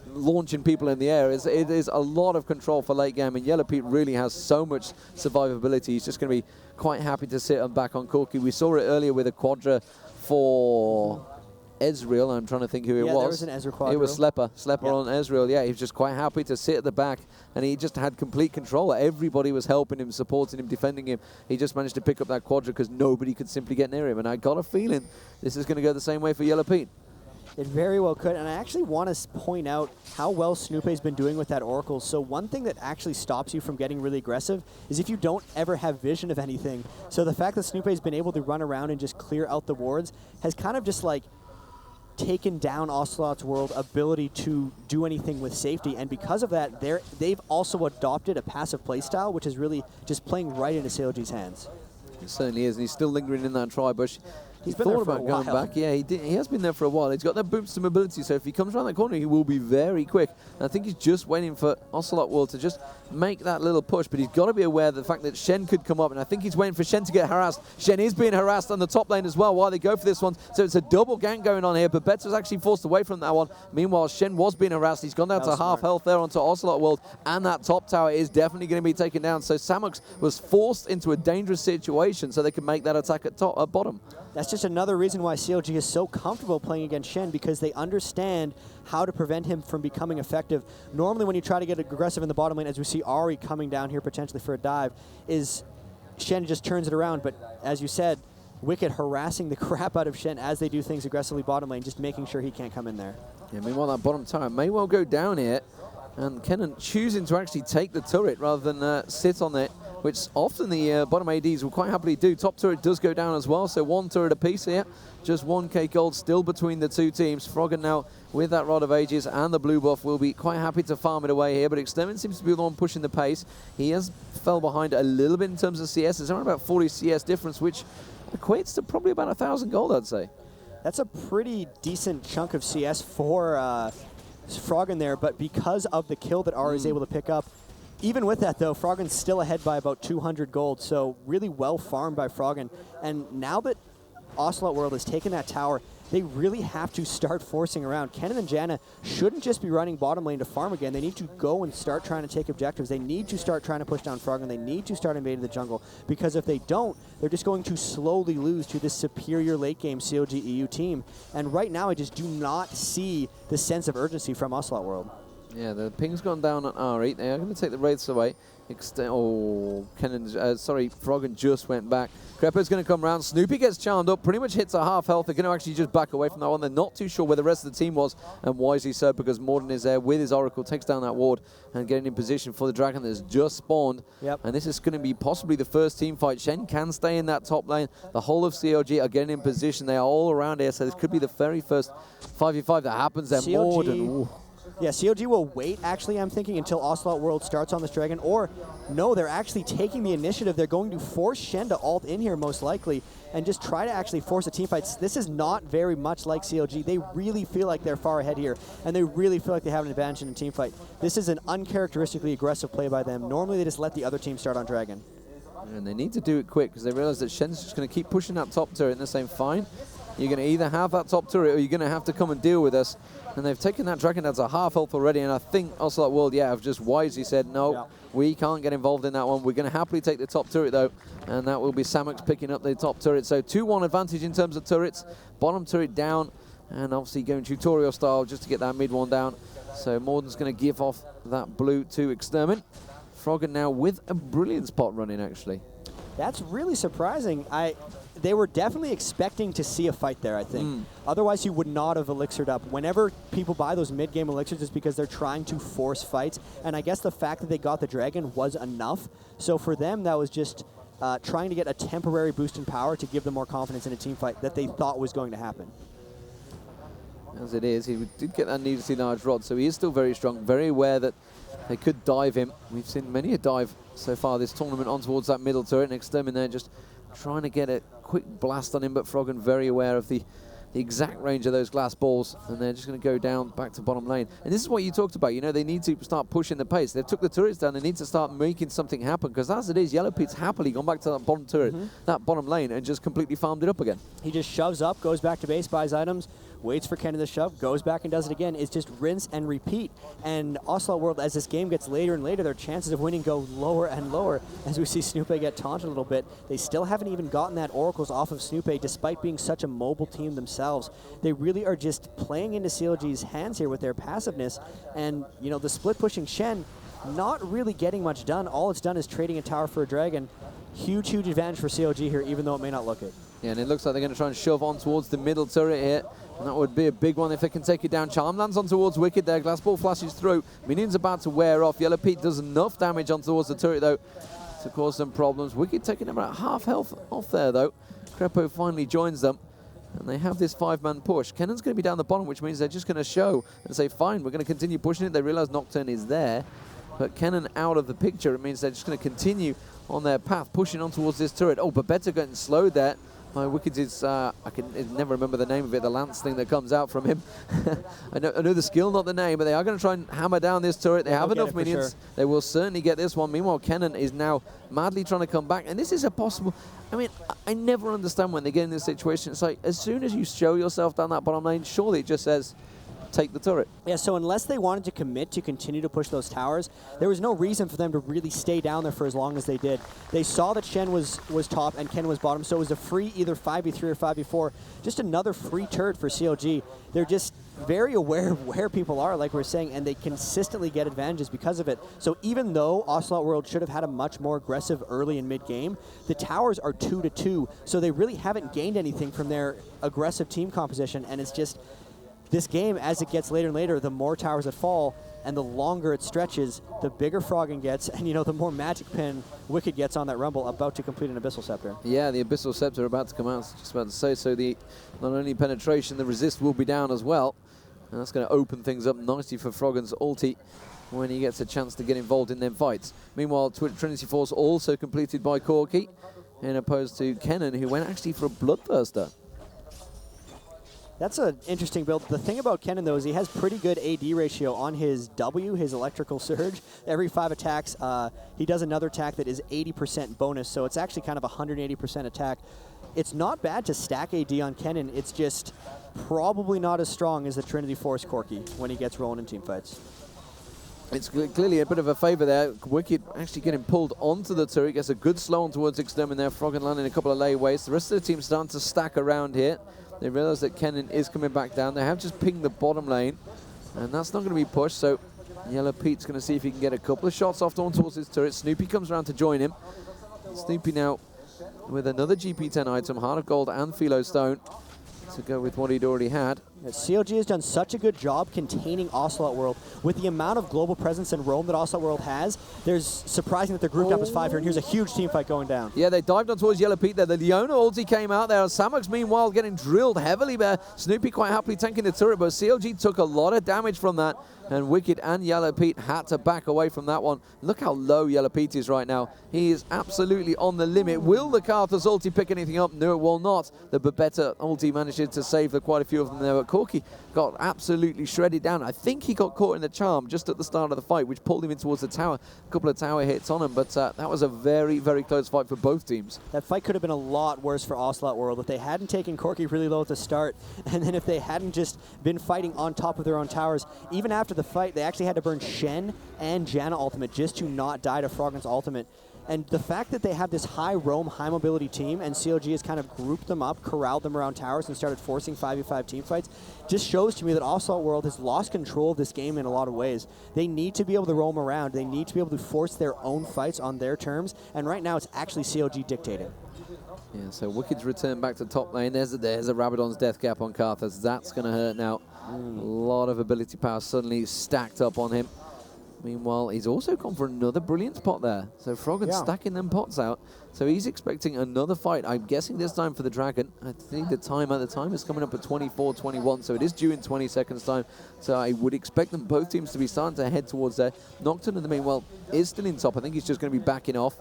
launching people in the air. It is a lot of control for late game, and Yellow Pete really has so much survivability. He's just going to be quite happy to sit and back on Corki. We saw it earlier with a Quadra for Ezreal. I'm trying to think who it was. Yeah, there was an Ezreal Quadra. It was Slepper on Ezreal. Yeah, he was just quite happy to sit at the back, and he just had complete control. Everybody was helping him, supporting him, defending him. He just managed to pick up that Quadra because nobody could simply get near him, and I got a feeling this is going to go the same way for Yellow Pete. It very well could, and I actually want to point out how well Snoopy's been doing with that Oracle. So one thing that actually stops you from getting really aggressive is if you don't ever have vision of anything. So the fact that Snoopy's been able to run around and just clear out the wards has kind of just like taken down Ocelot's World ability to do anything with safety, and because of that, they've also adopted a passive playstyle, which is really just playing right into CLG's hands. It certainly is, and he's still lingering in that tri-bush. He's been there for a going while. back. Yeah, he has been there for a while. He's got that boost to mobility, so if he comes around that corner, he will be very quick. And I think he's just waiting for Ocelot World to just make that little push, but he's got to be aware of the fact that Shen could come up, and I think he's waiting for Shen to get harassed. Shen is being harassed on the top lane as well while they go for this one, so it's a double gank going on here, but Betts was actually forced away from that one. Meanwhile, Shen was being harassed. He's gone down to half health there onto Ocelot World, and that top tower is definitely going to be taken down, so Samux was forced into a dangerous situation so they could make that attack at bottom. That's just another reason why CLG is so comfortable playing against Shen, because they understand how to prevent him from becoming effective. Normally when you try to get aggressive in the bottom lane, as we see Ahri coming down here potentially for a dive, is Shen just turns it around. But as you said, Wicked harassing the crap out of Shen as they do things aggressively bottom lane, just making sure he can't come in there. Yeah, meanwhile that bottom tower may well go down here, and Kennen choosing to actually take the turret rather than sit on it, which often the bottom ADs will quite happily do. Top turret does go down as well, so one turret apiece here. Just 1k gold still between the two teams. Froggen now with that Rod of Ages and the blue buff will be quite happy to farm it away here, but Extermin seems to be the one pushing the pace. He has fell behind a little bit in terms of CS. There's around about 40 CS difference, which equates to probably about 1,000 gold, I'd say. That's a pretty decent chunk of CS for Froggen there, but because of the kill that Ahri is able to pick up, even with that, though, Froggen's still ahead by about 200 gold, so really well farmed by Froggen. And now that Ocelot World has taken that tower, they really have to start forcing around. Kennen and Janna shouldn't just be running bottom lane to farm again. They need to go and start trying to take objectives. They need to start trying to push down Froggen. They need to start invading the jungle, because if they don't, they're just going to slowly lose to this superior late-game CLG.eu team. And right now, I just do not see the sense of urgency from Ocelot World. Yeah, the ping's gone down on R8. They are going to take the wraiths away. Froggen just went back. Crepo's going to come around. Snoopy gets charmed up, pretty much hits a half health. They're going to actually just back away from that one. They're not too sure where the rest of the team was, and wisely so, because Morden is there with his Oracle, takes down that ward, and getting in position for the Dragon that has just spawned. Yep. And this is going to be possibly the first team fight. Shen can stay in that top lane. The whole of CLG are getting in position. They are all around here, so this could be the very first 5v5 that happens there. Morden. Yeah, CLG will wait, actually, I'm thinking, until Ocelot World starts on this Dragon. Or, no, they're actually taking the initiative. They're going to force Shen to ult in here, most likely, and just try to actually force a team fight. This is not very much like CLG. They really feel like they're far ahead here, and they really feel like they have an advantage in a team fight. This is an uncharacteristically aggressive play by them. Normally, they just let the other team start on Dragon. And they need to do it quick, because they realize that Shen's just going to keep pushing that top turret, and they're saying, fine, you're going to either have that top turret or you're going to have to come and deal with us. And they've taken that Dragon down to half health already, and I think Ocelot World, have just wisely said, no, we can't get involved in that one. We're going to happily take the top turret, though, and that will be Samux picking up the top turret. So 2-1 advantage in terms of turrets. Bottom turret down, and obviously going tutorial style just to get that mid one down. So Morden's going to give off that blue to Extermin. Froggen now with a brilliant spot running, actually. That's really surprising. they were definitely expecting to see a fight there, I think. Otherwise, you would not have elixired up. Whenever people buy those mid-game elixirs, it's because they're trying to force fights. And I guess the fact that they got the dragon was enough. So for them, that was just trying to get a temporary boost in power to give them more confidence in a team fight that they thought was going to happen. As it is, he did get that needlessly large rod, so he is still very strong, very aware that they could dive him. We've seen many a dive so far this tournament on towards that middle turret, and Extermin there just trying to get a quick blast on him, but Froggen very aware of the exact range of those glass balls, and they're just going to go down back to bottom lane. And this is what you talked about, you know, they need to start pushing the pace. They've took the turrets down, they need to start making something happen, because as it is, Yellow Pete's happily gone back to that bottom turret, that bottom lane, and just completely farmed it up again. He just shoves up, goes back to base, buys items, waits for Kennen to shove, goes back and does it again. It's just rinse and repeat. And Ocelot World, as this game gets later and later, their chances of winning go lower and lower. As we see Snoopé get taunted a little bit, they still haven't even gotten that Oracles off of Snoopé, despite being such a mobile team themselves. They really are just playing into CLG's hands here with their passiveness. And, you know, the split pushing Shen, not really getting much done. All it's done is trading a tower for a dragon. Huge, huge advantage for CLG here, even though it may not look it. Yeah, and it looks like they're going to try and shove on towards the middle turret here. And that would be a big one if they can take it down. Charm lands on towards Wicked there. Glass ball flashes through. Minion's about to wear off. Yellow Pete does enough damage on towards the turret, though, to cause some problems. Wicked taking about half health off there, though. Crepo finally joins them. And they have this 5-man push. Kennen's going to be down the bottom, which means they're just going to show and say, fine, we're going to continue pushing it. They realize Nocturne is there. But Kennen out of the picture, it means they're just going to continue on their path, pushing on towards this turret. Oh, but better getting slowed there by Wicked's, I can never remember the name of it, the lance thing that comes out from him. I know the skill, not the name, but they are going to try and hammer down this turret. They have enough minions. Sure. They will certainly get this one. Meanwhile, Kennen is now madly trying to come back, and this is a possible... I mean, I never understand when they get in this situation. It's like, as soon as you show yourself down that bottom lane, surely it just says, take the turret. Yeah, so unless they wanted to commit to continue to push those towers, there was no reason for them to really stay down there for as long as they did. They saw that Shen was top and Ken was bottom, so it was a free either 5v3 or 5v4, just another free turret for CLG. They're just very aware of where people are, like we're saying, and they consistently get advantages because of it. So even though Ocelot World should have had a much more aggressive early and mid-game, the towers are 2-2, so they really haven't gained anything from their aggressive team composition, and it's just... This game, as it gets later and later, the more towers that fall, and the longer it stretches, the bigger Froggen gets, and you know, the more magic pin Wicked gets on that Rumble, about to complete an Abyssal Scepter. Yeah, the Abyssal Scepter about to come out, just about to say, so the not only penetration, the resist will be down as well, and that's going to open things up nicely for Froggen's ulti when he gets a chance to get involved in them fights. Meanwhile, Trinity Force also completed by Corki, in opposed to Kennen, who went actually for a Bloodthirster. That's an interesting build. The thing about Kennen, though, is he has pretty good AD ratio on his W, his electrical surge. Every 5 attacks, he does another attack that is 80% bonus, so it's actually kind of 180% attack. It's not bad to stack AD on Kennen. It's just probably not as strong as the Trinity Force Corki when he gets rolling in team fights. It's clearly a bit of a favor there. Wicked actually getting pulled onto the turret. Gets a good slow on towards Extermin there. Froggen landing a couple of layways. The rest of the team starting to stack around here. They realize that Kennen is coming back down. They have just pinged the bottom lane, and that's not going to be pushed, so Yellow Pete's going to see if he can get a couple of shots off towards his turret. Snoopy comes around to join him. Snoopy now with another GP10 item, Heart of Gold and Philo Stone, to go with what he'd already had. CLG has done such a good job containing Ocelot World. With the amount of global presence and roam that Ocelot World has, there's surprising that they're grouped up as 5 here, and here's a huge team fight going down. Yeah, they dived on towards Yellow Pete there. The Leona ulti came out there. Samux, meanwhile, getting drilled heavily there. Snoopy quite happily tanking the turret, but CLG took a lot of damage from that, and Wicked and Yellow Pete had to back away from that one. Look how low Yellow Pete is right now. He is absolutely on the limit. Will the Karthus ulti pick anything up? No, it will not. The Babetta ulti manages to save quite a few of them there, but Corki got absolutely shredded down. I think he got caught in the charm just at the start of the fight, which pulled him in towards the tower. A couple of tower hits on him, but that was a very, very close fight for both teams. That fight could have been a lot worse for Ocelot World if they hadn't taken Corki really low at the start, and then if they hadn't just been fighting on top of their own towers. Even after the fight, they actually had to burn Shen and Janna ultimate just to not die to Froggen's ultimate. And the fact that they have this high roam, high mobility team, and CLG has kind of grouped them up, corralled them around towers, and started forcing 5v5 team fights, just shows to me that Ocelot World has lost control of this game in a lot of ways. They need to be able to roam around. They need to be able to force their own fights on their terms, and right now it's actually CLG dictating. Yeah, so Wicked's return back to top lane. There's a Rabadon's death cap on Karthus. That's going to hurt now. A lot of ability power suddenly stacked up on him. Meanwhile, he's also gone for another brilliant spot there. So Froggen stacking them pots out. So he's expecting another fight. I'm guessing this time for the Dragon. I think the time is coming up at 24-21, so it is due in 20 seconds time. So I would expect them both teams to be starting to head towards there. Nocturne, in the meanwhile, is still in top. I think he's just going to be backing off.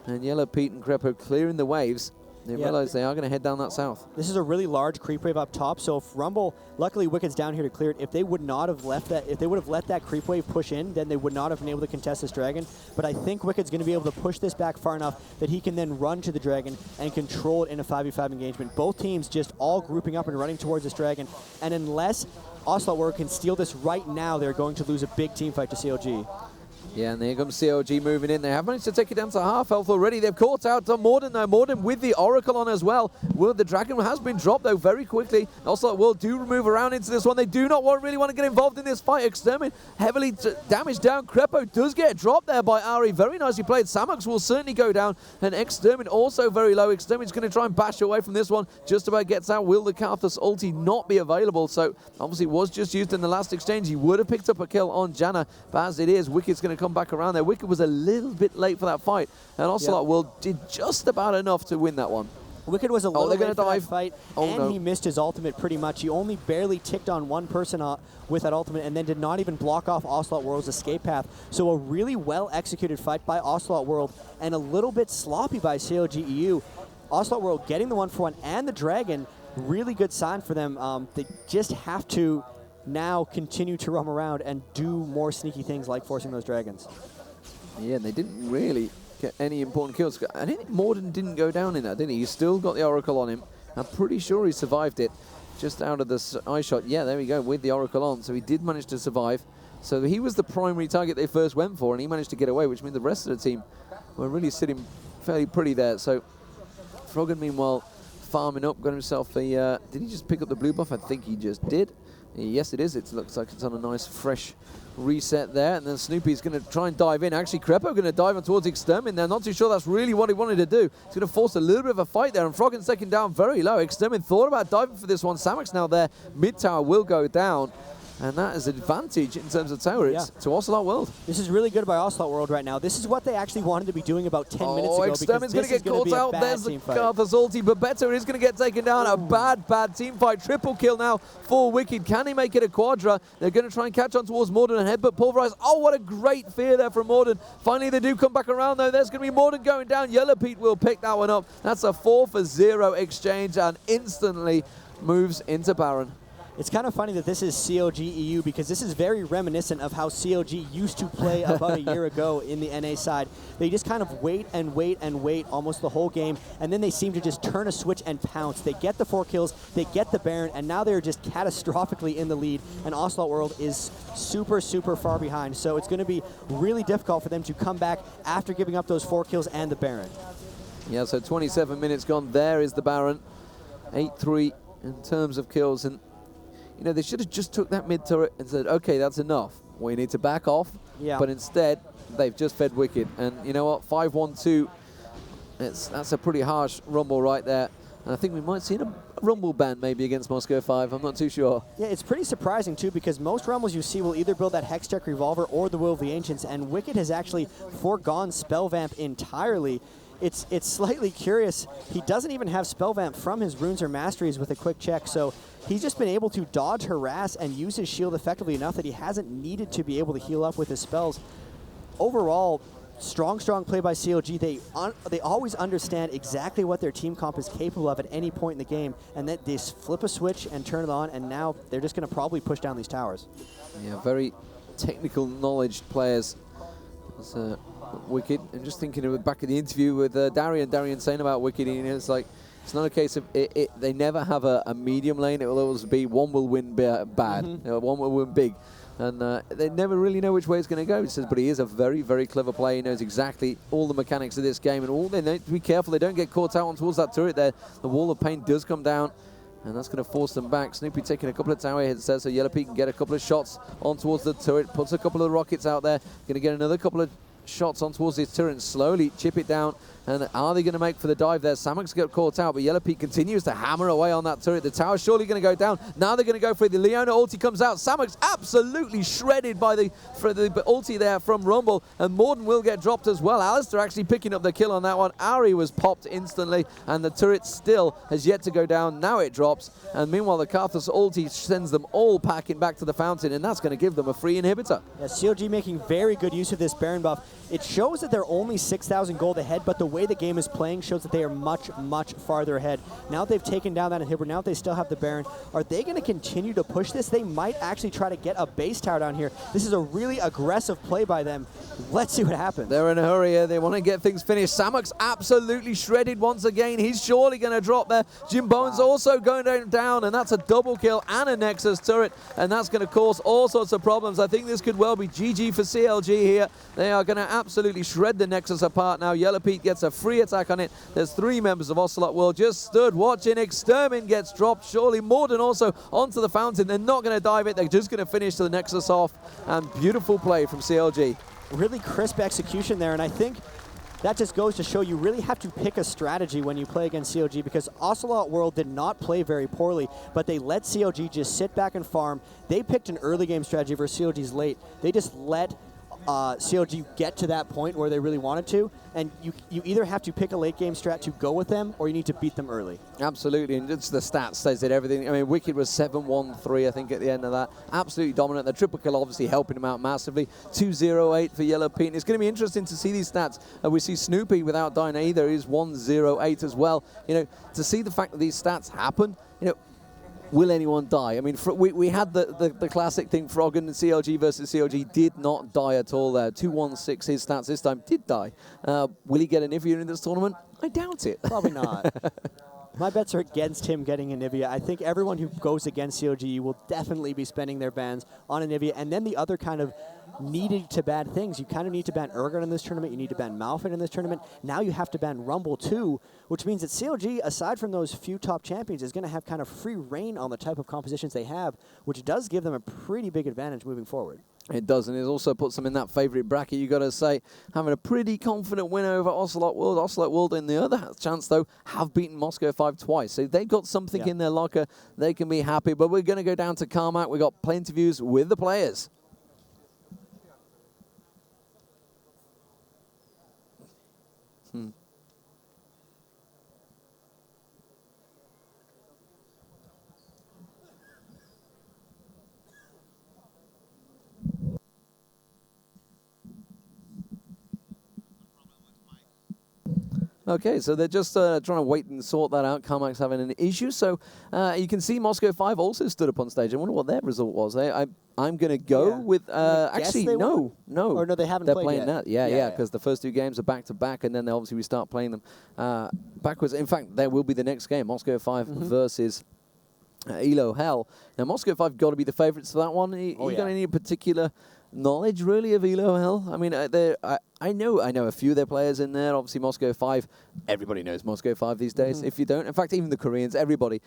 And Yellow Pete and Crepo clearing the waves. They realize they are going to head down that south. This is a really large creep wave up top, so if Rumble, luckily Wicked's down here to clear it. If they would not have left that, if they would have let that creep wave push in, then they would not have been able to contest this Dragon. But I think Wicked's going to be able to push this back far enough that he can then run to the Dragon and control it in a 5v5 engagement. Both teams just all grouping up and running towards this Dragon. And unless Ocelot Warrior can steal this right now, they're going to lose a big team fight to CLG. Yeah, and there comes CLG moving in. They have managed to take it down to half health already. They've caught out to Morden, though. Morden with the Oracle on as well. The Dragon has been dropped, though, very quickly. Also, will do move around into this one. They do not really want to get involved in this fight. Extermin heavily damaged down. Crepo does get dropped there by Ari. Very nicely played. Samox will certainly go down. And Extermin also very low. Extermin's going to try and bash away from this one. Just about gets out. Will the Karthus ulti not be available? So, obviously, was just used in the last exchange. He would have picked up a kill on Janna. But as it is, Wicked's going to come back around there. Wicked was a little bit late for that fight, and Ocelot Will did just about enough to win that one. Wicked was a little late for that fight, and he missed his ultimate pretty much. He only barely ticked on one person with that ultimate, and then did not even block off Ocelot World's escape path. So a really well-executed fight by Ocelot World, and a little bit sloppy by CLG.eu. Ocelot World getting the 1-for-1 and the Dragon, really good sign for them. They just have to now continue to roam around and do more sneaky things like forcing those Dragons. Yeah, and they didn't really get any important kills. I think Morden didn't go down in that, did he? He still got the Oracle on him. I'm pretty sure he survived it just out of the eye shot. Yeah, there we go, with the Oracle on. So he did manage to survive. So he was the primary target they first went for, and he managed to get away, which means the rest of the team were really sitting fairly pretty there. So Froggen, meanwhile, farming up, got himself a... did he just pick up the blue buff? I think he just did. Yes, it is. It looks like it's on a nice, fresh reset there. And then Snoopy's going to try and dive in. Actually, Crepo going to dive in towards Extermin there. Not too sure that's really what he wanted to do. He's going to force a little bit of a fight there. And Froggen's taken down very low. Extermin thought about diving for this one. Samox now there. Mid-tower will go down. And that is advantage in terms of tower hits to Ocelot World. This is really good by Ocelot World right now. This is what they actually wanted to be doing about 10 minutes ago. Extermin's going to get caught out. There's the Karthus ulti, but Beto is going to get taken down. A bad team fight. Triple kill now for Wicked. Can he make it a quadra? They're going to try and catch on towards Morden and headbutt pulverize. Oh, what a great fear there from Morden. Finally, they do come back around, though. There's going to be Morden going down. Yellow Pete will pick that one up. That's a 4-for-0 exchange and instantly moves into Baron. It's kind of funny that this is CLG.eu because this is very reminiscent of how CLG used to play about a year ago in the NA side. They just kind of wait and wait and wait almost the whole game, and then they seem to just turn a switch and pounce. They get the 4 kills, they get the Baron, and now they're just catastrophically in the lead, and Ocelot World is super, super far behind. So it's going to be really difficult for them to come back after giving up those 4 kills and the Baron. Yeah, so 27 minutes gone. There is the Baron. 8-3 in terms of kills, and you know, they should have just took that mid turret and said, okay, that's enough. We need to back off. Yeah. But instead, they've just fed Wicked. And you know what? 5-1-2. That's a pretty harsh rumble right there. And I think we might see a rumble ban maybe against Moscow 5. I'm not too sure. Yeah, it's pretty surprising, too, because most rumbles you see will either build that Hextech Revolver or the Will of the Ancients. And Wicked has actually foregone Spell Vamp entirely. It's slightly curious. He doesn't even have Spell Vamp from his runes or masteries with a quick check, so he's just been able to dodge, harass, and use his shield effectively enough that he hasn't needed to be able to heal up with his spells. Overall, strong play by CLG. They always understand exactly what their team comp is capable of at any point in the game, and that they flip a switch and turn it on, and now they're just going to probably push down these towers. Yeah, very technical knowledge players. Wicked. I'm just thinking of back in the interview with Darian saying about Wicked, you know, it's like, it's not a case of, they never have a medium lane. It will always be one will win bad, you know, one will win big. And they never really know which way it's going to go. He says, but he is a very, very clever player. He knows exactly all the mechanics of this game, and all they need to be careful they don't get caught out on towards that turret there. The wall of pain does come down, and that's going to force them back. Snoopy taking a couple of tower hits there, so Yellow Pete can get a couple of shots on towards the turret, puts a couple of rockets out there, going to get another couple of shots on towards this turret and slowly chip it down. And are they going to make for the dive there? Samux got caught out, but Yellow Pete continues to hammer away on that turret. The tower's surely going to go down. Now they're going to go for it. The Leona ulti comes out. Samux absolutely shredded by the ulti there from Rumble, and Morden will get dropped as well. Alistair actually picking up the kill on that one. Ari was popped instantly, and the turret still has yet to go down. Now it drops, and meanwhile the Karthus ulti sends them all packing back to the fountain, and that's going to give them a free inhibitor. Yeah, CLG making very good use of this Baron buff. It shows that they're only 6,000 gold ahead, but the way the game is playing shows that they are much, much farther ahead. Now they've taken down that inhibitor, now they still have the Baron. Are they going to continue to push this? They might actually try to get a base tower down here. This is a really aggressive play by them. Let's see what happens. They're in a hurry here. They want to get things finished. Samux absolutely shredded once again. He's surely going to drop there. Jim Bones also going down, and that's a double kill and a Nexus turret, and that's going to cause all sorts of problems. I think this could well be GG for CLG here. They are going to absolutely shred the Nexus apart now. Yellow Pete gets a free attack on it. There's 3 members of Ocelot World just stood watching. Extermin gets dropped. Surely Morden also onto the fountain. They're not going to dive it. They're just going to finish the Nexus off. And beautiful play from CLG. Really crisp execution there, and I think that just goes to show you really have to pick a strategy when you play against CLG, because Ocelot World did not play very poorly, but they let CLG just sit back and farm. They picked an early game strategy versus CLG's late. They just let CLG get to that point where they really wanted to, and you either have to pick a late game strat to go with them, or you need to beat them early. Absolutely, and it's the stats says it everything. I mean, Wicked was 7-1-3, I think, at the end of that. Absolutely dominant. The triple kill obviously helping him out massively. 2-0-8 for Yellow Pete. And it's going to be interesting to see these stats. We see Snoopy without dying either. He's 1-0-8 as well. You know, to see the fact that these stats happen, you know, will anyone die? I mean, we had the classic thing, Froggen and CLG versus CLG did not die at all there. 2-1-6, his stats this time did die. Will he get an Nivea in this tournament? I doubt it. Probably not. My bets are against him getting a Nivea. I think everyone who goes against CLG will definitely be spending their bans on a Nivea. And then the other kind of needed to ban things. You kind of need to ban Urgot in this tournament. You need to ban Malphite in this tournament. Now you have to ban Rumble too, which means that CLG, aside from those few top champions, is going to have kind of free reign on the type of compositions they have, which does give them a pretty big advantage moving forward. It does, and it also puts them in that favourite bracket, you got to say, having a pretty confident win over Ocelot World. Ocelot World, in the other chance, though, have beaten Moscow 5 twice. So they've got something in their locker. They can be happy. But we're going to go down to Carmack. We've got plenty of views with the players. Okay, so they're just trying to wait and sort that out. Carmack's having an issue. So you can see Moscow 5 also stood up on stage. I wonder what their result was. I'm going to go with... actually, no. Or no, they haven't They're played playing yet. that. Yeah, because the first 2 games are back-to-back, and then obviously we start playing them backwards. In fact, there will be the next game, Moscow 5 versus Elo Hell. Now, Moscow 5 got to be the favourites for that one. You got any particular knowledge, really, of Elo Hell? I mean, I know a few of their players in there. Obviously, Moscow 5, everybody knows Moscow 5 these days. If you don't, in fact, even the Koreans, everybody.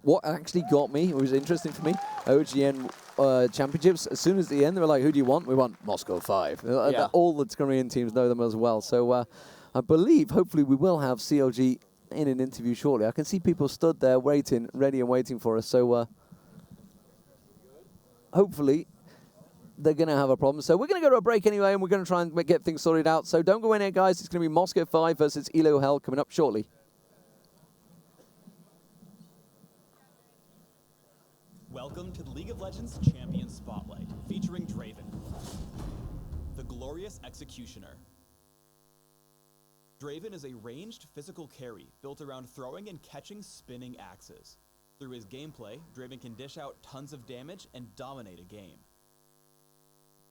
What actually got me, it was interesting for me, OGN championships, as soon as the end, they were like, who do you want? We want Moscow 5. All the Korean teams know them as well. So I believe, hopefully, we will have CLG in an interview shortly. I can see people stood there waiting, ready and waiting for us. So hopefully they're going to have a problem. So we're going to go to a break anyway, and we're going to try and get things sorted out. So don't go in here, guys. It's going to be Moscow 5 versus Elo Hell coming up shortly. Welcome to the League of Legends Champion Spotlight, featuring Draven, the glorious executioner. Draven is a ranged physical carry built around throwing and catching spinning axes. Through his gameplay, Draven can dish out tons of damage and dominate a game.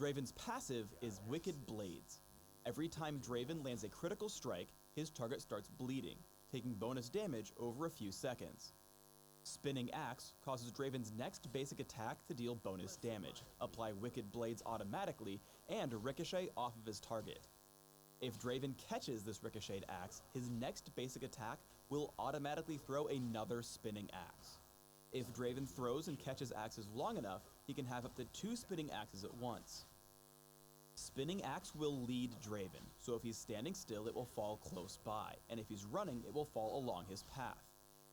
Draven's passive is Wicked Blades. Every time Draven lands a critical strike, his target starts bleeding, taking bonus damage over a few seconds. Spinning Axe causes Draven's next basic attack to deal bonus damage, apply Wicked Blades automatically, and ricochet off of his target. If Draven catches this ricocheted axe, his next basic attack will automatically throw another spinning axe. If Draven throws and catches axes long enough, he can have up to 2 spinning axes at once. Spinning Axe will lead Draven, so if he's standing still, it will fall close by, and if he's running, it will fall along his path.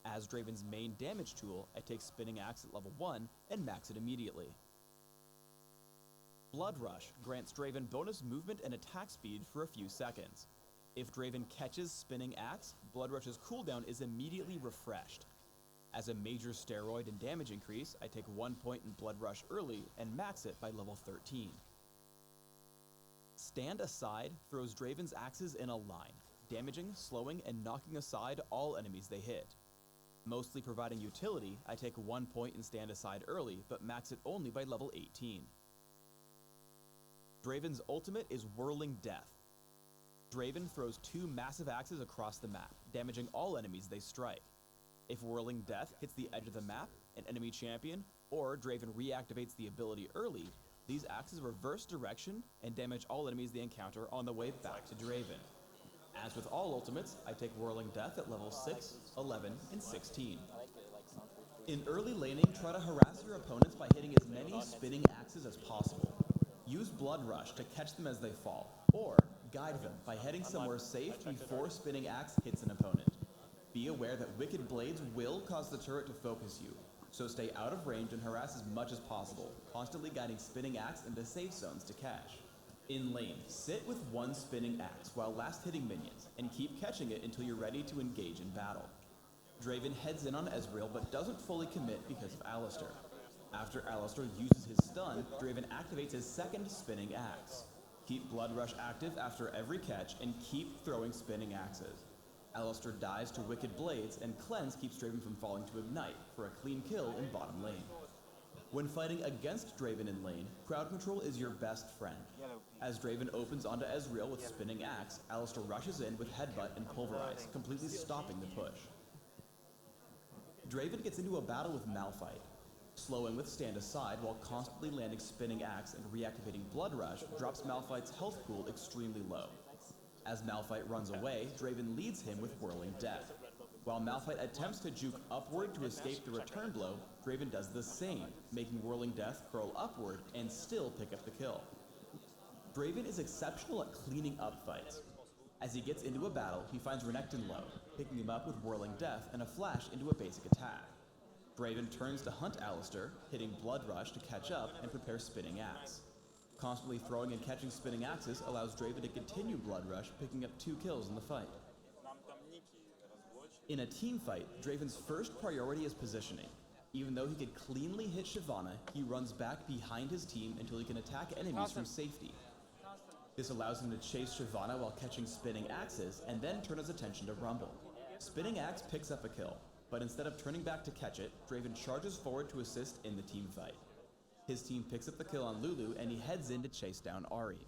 As Draven's main damage tool, I take Spinning Axe at level 1 and max it immediately. Blood Rush grants Draven bonus movement and attack speed for a few seconds. If Draven catches Spinning Axe, Blood Rush's cooldown is immediately refreshed. As a major steroid and damage increase, I take 1 point in Blood Rush early and max it by level 13. Stand Aside throws Draven's axes in a line, damaging, slowing, and knocking aside all enemies they hit. Mostly providing utility, I take 1 point in Stand Aside early, but max it only by level 18. Draven's ultimate is Whirling Death. Draven throws 2 massive axes across the map, damaging all enemies they strike. If Whirling Death hits the edge of the map, an enemy champion, or Draven reactivates the ability early, these axes reverse direction and damage all enemies they encounter on the way back to Draven. As with all ultimates, I take Whirling Death at level 6, 11, and 16. In early laning, try to harass your opponents by hitting as many spinning axes as possible. Use Blood Rush to catch them as they fall, or guide them by heading somewhere safe before Spinning Axe hits an opponent. Be aware that Wicked Blades will cause the turret to focus you, so stay out of range and harass as much as possible, constantly guiding Spinning Axe into safe zones to catch. In lane, sit with 1 Spinning Axe while last hitting minions, and keep catching it until you're ready to engage in battle. Draven heads in on Ezreal but doesn't fully commit because of Alistar. After Alistar uses his stun, Draven activates his second Spinning Axe. Keep Blood Rush active after every catch and keep throwing Spinning Axes. Alistar dies to Wicked Blades, and Cleanse keeps Draven from falling to Ignite for a clean kill in bottom lane. When fighting against Draven in lane, crowd control is your best friend. As Draven opens onto Ezreal with Spinning Axe, Alistar rushes in with Headbutt and Pulverize, completely stopping the push. Draven gets into a battle with Malphite. Slowing with Stand Aside while constantly landing Spinning Axe and reactivating Blood Rush drops Malphite's health pool extremely low. As Malphite runs away, Draven leads him with Whirling Death. While Malphite attempts to juke upward to escape the return blow, Draven does the same, making Whirling Death curl upward and still pick up the kill. Draven is exceptional at cleaning up fights. As he gets into a battle, he finds Renekton low, picking him up with Whirling Death and a flash into a basic attack. Draven turns to hunt Alistar, hitting Blood Rush to catch up and prepare Spinning Axe. Constantly throwing and catching Spinning Axes allows Draven to continue Blood Rush, picking up 2 kills in the fight. In a team fight, Draven's first priority is positioning. Even though he could cleanly hit Shyvana, he runs back behind his team until he can attack enemies from safety. This allows him to chase Shyvana while catching Spinning Axes, and then turn his attention to Rumble. Spinning Axe picks up a kill, but instead of turning back to catch it, Draven charges forward to assist in the team fight. His team picks up the kill on Lulu, and he heads in to chase down Ahri.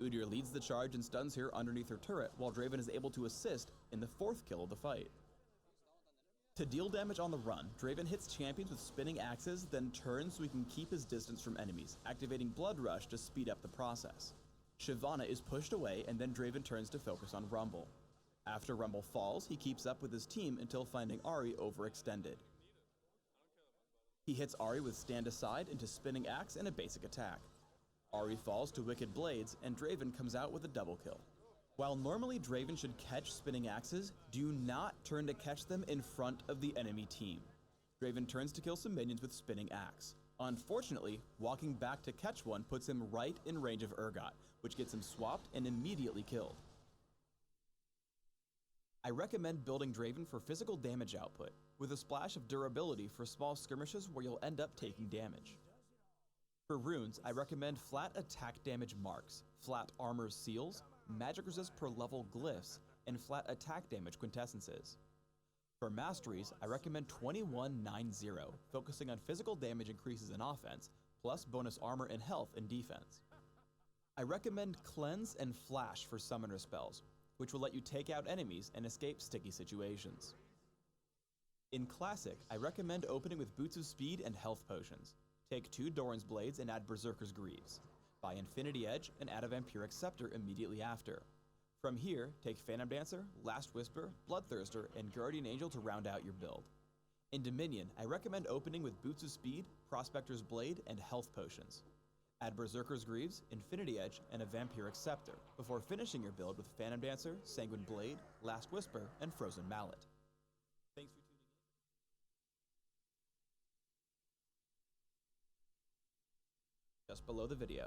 Udyr leads the charge and stuns her underneath her turret, while Draven is able to assist in the 4th kill of the fight. To deal damage on the run, Draven hits champions with Spinning Axes, then turns so he can keep his distance from enemies, activating Blood Rush to speed up the process. Shyvana is pushed away, and then Draven turns to focus on Rumble. After Rumble falls, he keeps up with his team until finding Ahri overextended. He hits Ahri with Stand Aside into Spinning Axe and a basic attack. Ahri falls to Wicked Blades, and Draven comes out with a double kill. While normally Draven should catch Spinning Axes, do not turn to catch them in front of the enemy team. Draven turns to kill some minions with Spinning Axe. Unfortunately, walking back to catch one puts him right in range of Urgot, which gets him swapped and immediately killed. I recommend building Draven for physical damage output, with a splash of durability for small skirmishes where you'll end up taking damage. For runes, I recommend flat attack damage marks, flat armor seals, magic resist per level glyphs, and flat attack damage quintessences. For masteries, I recommend 2190, focusing on physical damage increases in offense, plus bonus armor and health in defense. I recommend Cleanse and Flash for summoner spells, which will let you take out enemies and escape sticky situations. In Classic, I recommend opening with Boots of Speed and Health Potions. Take 2 Doran's Blades and add Berserker's Greaves. Buy Infinity Edge and add a Vampiric Scepter immediately after. From here, take Phantom Dancer, Last Whisper, Bloodthirster, and Guardian Angel to round out your build. In Dominion, I recommend opening with Boots of Speed, Prospector's Blade, and Health Potions. Add Berserker's Greaves, Infinity Edge, and a Vampiric Scepter, before finishing your build with Phantom Dancer, Sanguine Blade, Last Whisper, and Frozen Mallet. Thanks for tuning in. Just below the video.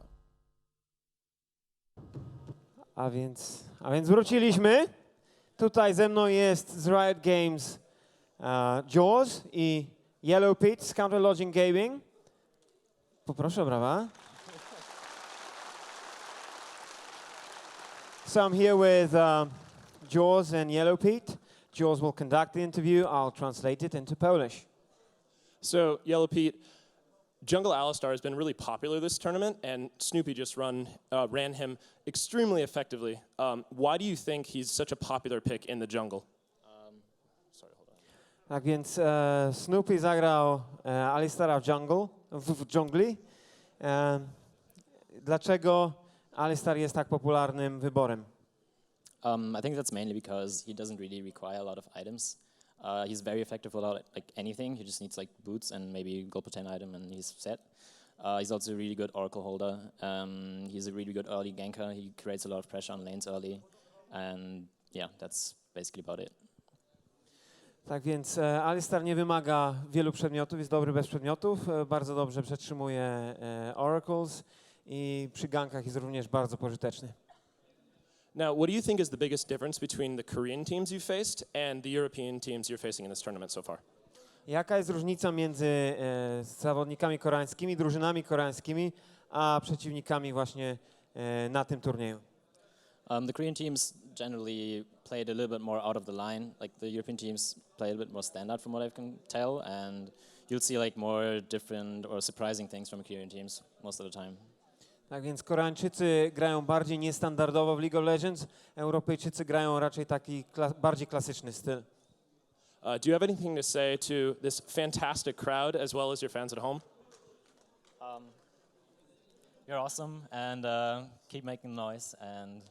A więc wróciliśmy. Tutaj ze mną jest z Riot Games Jaws i Yellow Pete z Counter Lodging Gaming. Poproszę, brawa. So I'm here with Jaws and Yellow Pete. Jaws will conduct the interview. I'll translate it into Polish. So, Yellow Pete, Jungle Alistar has been really popular this tournament, and Snoopy just ran him extremely effectively. Why do you think he's such a popular pick in the jungle? Tak więc Snoopy zagrał Alistara w dżungli. Dlaczego Alistar jest tak popularnym wyborem? I think that's mainly because he doesn't really require a lot of items. He's very effective without like anything. He just needs like boots and maybe gold protein item and he's set. He's also a really good oracle holder. He's a really good early ganker. He creates a lot of pressure on lanes early. And yeah, that's basically about it. Tak więc Alistar nie wymaga wielu przedmiotów, jest dobry bez przedmiotów, bardzo dobrze przetrzymuje oracles i przy gankach jest również bardzo pożyteczny. Now, what do you think is the biggest difference between the Korean teams you've faced and the European teams you're facing in this tournament so far? Jaka jest różnica między zawodnikami koreańskimi, drużynami koreańskimi, a przeciwnikami właśnie na tym turnieju? The Korean teams generally played a little bit more out of the line. Like the European teams play a little bit more standard from what I can tell, and you'll see like more different or surprising things from Korean teams most of the time. Tak więc Koreańczycy grają bardziej niestandardowo w League of Legends, Europejczycy grają raczej taki bardziej klasyczny styl. Do you have anything to say to this fantastic crowd as well as your fans at home? You're awesome, and keep making noise, and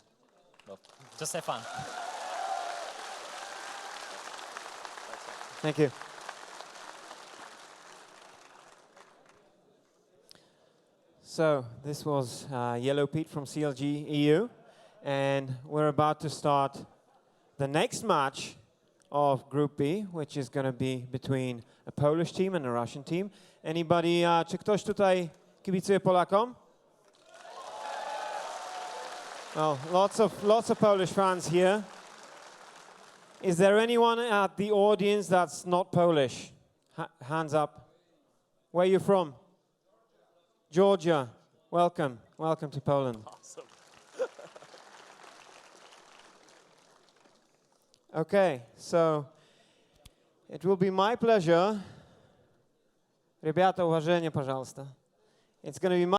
well, just have fun. Thank you. So this was Yellow Pete from CLG.eu, and we're about to start the next match of Group B, which is going to be between a Polish team and a Russian team. Anybody, czy ktoś tutaj kibicuje Polakom? Well, lots of Polish fans here. Is there anyone at the audience that's not Polish? Hands up. Where are you from? Georgia. Welcome. Welcome to Poland. Awesome. Okay, so it will be my pleasure. Ребята, уважение, пожалуйста. It's going to be my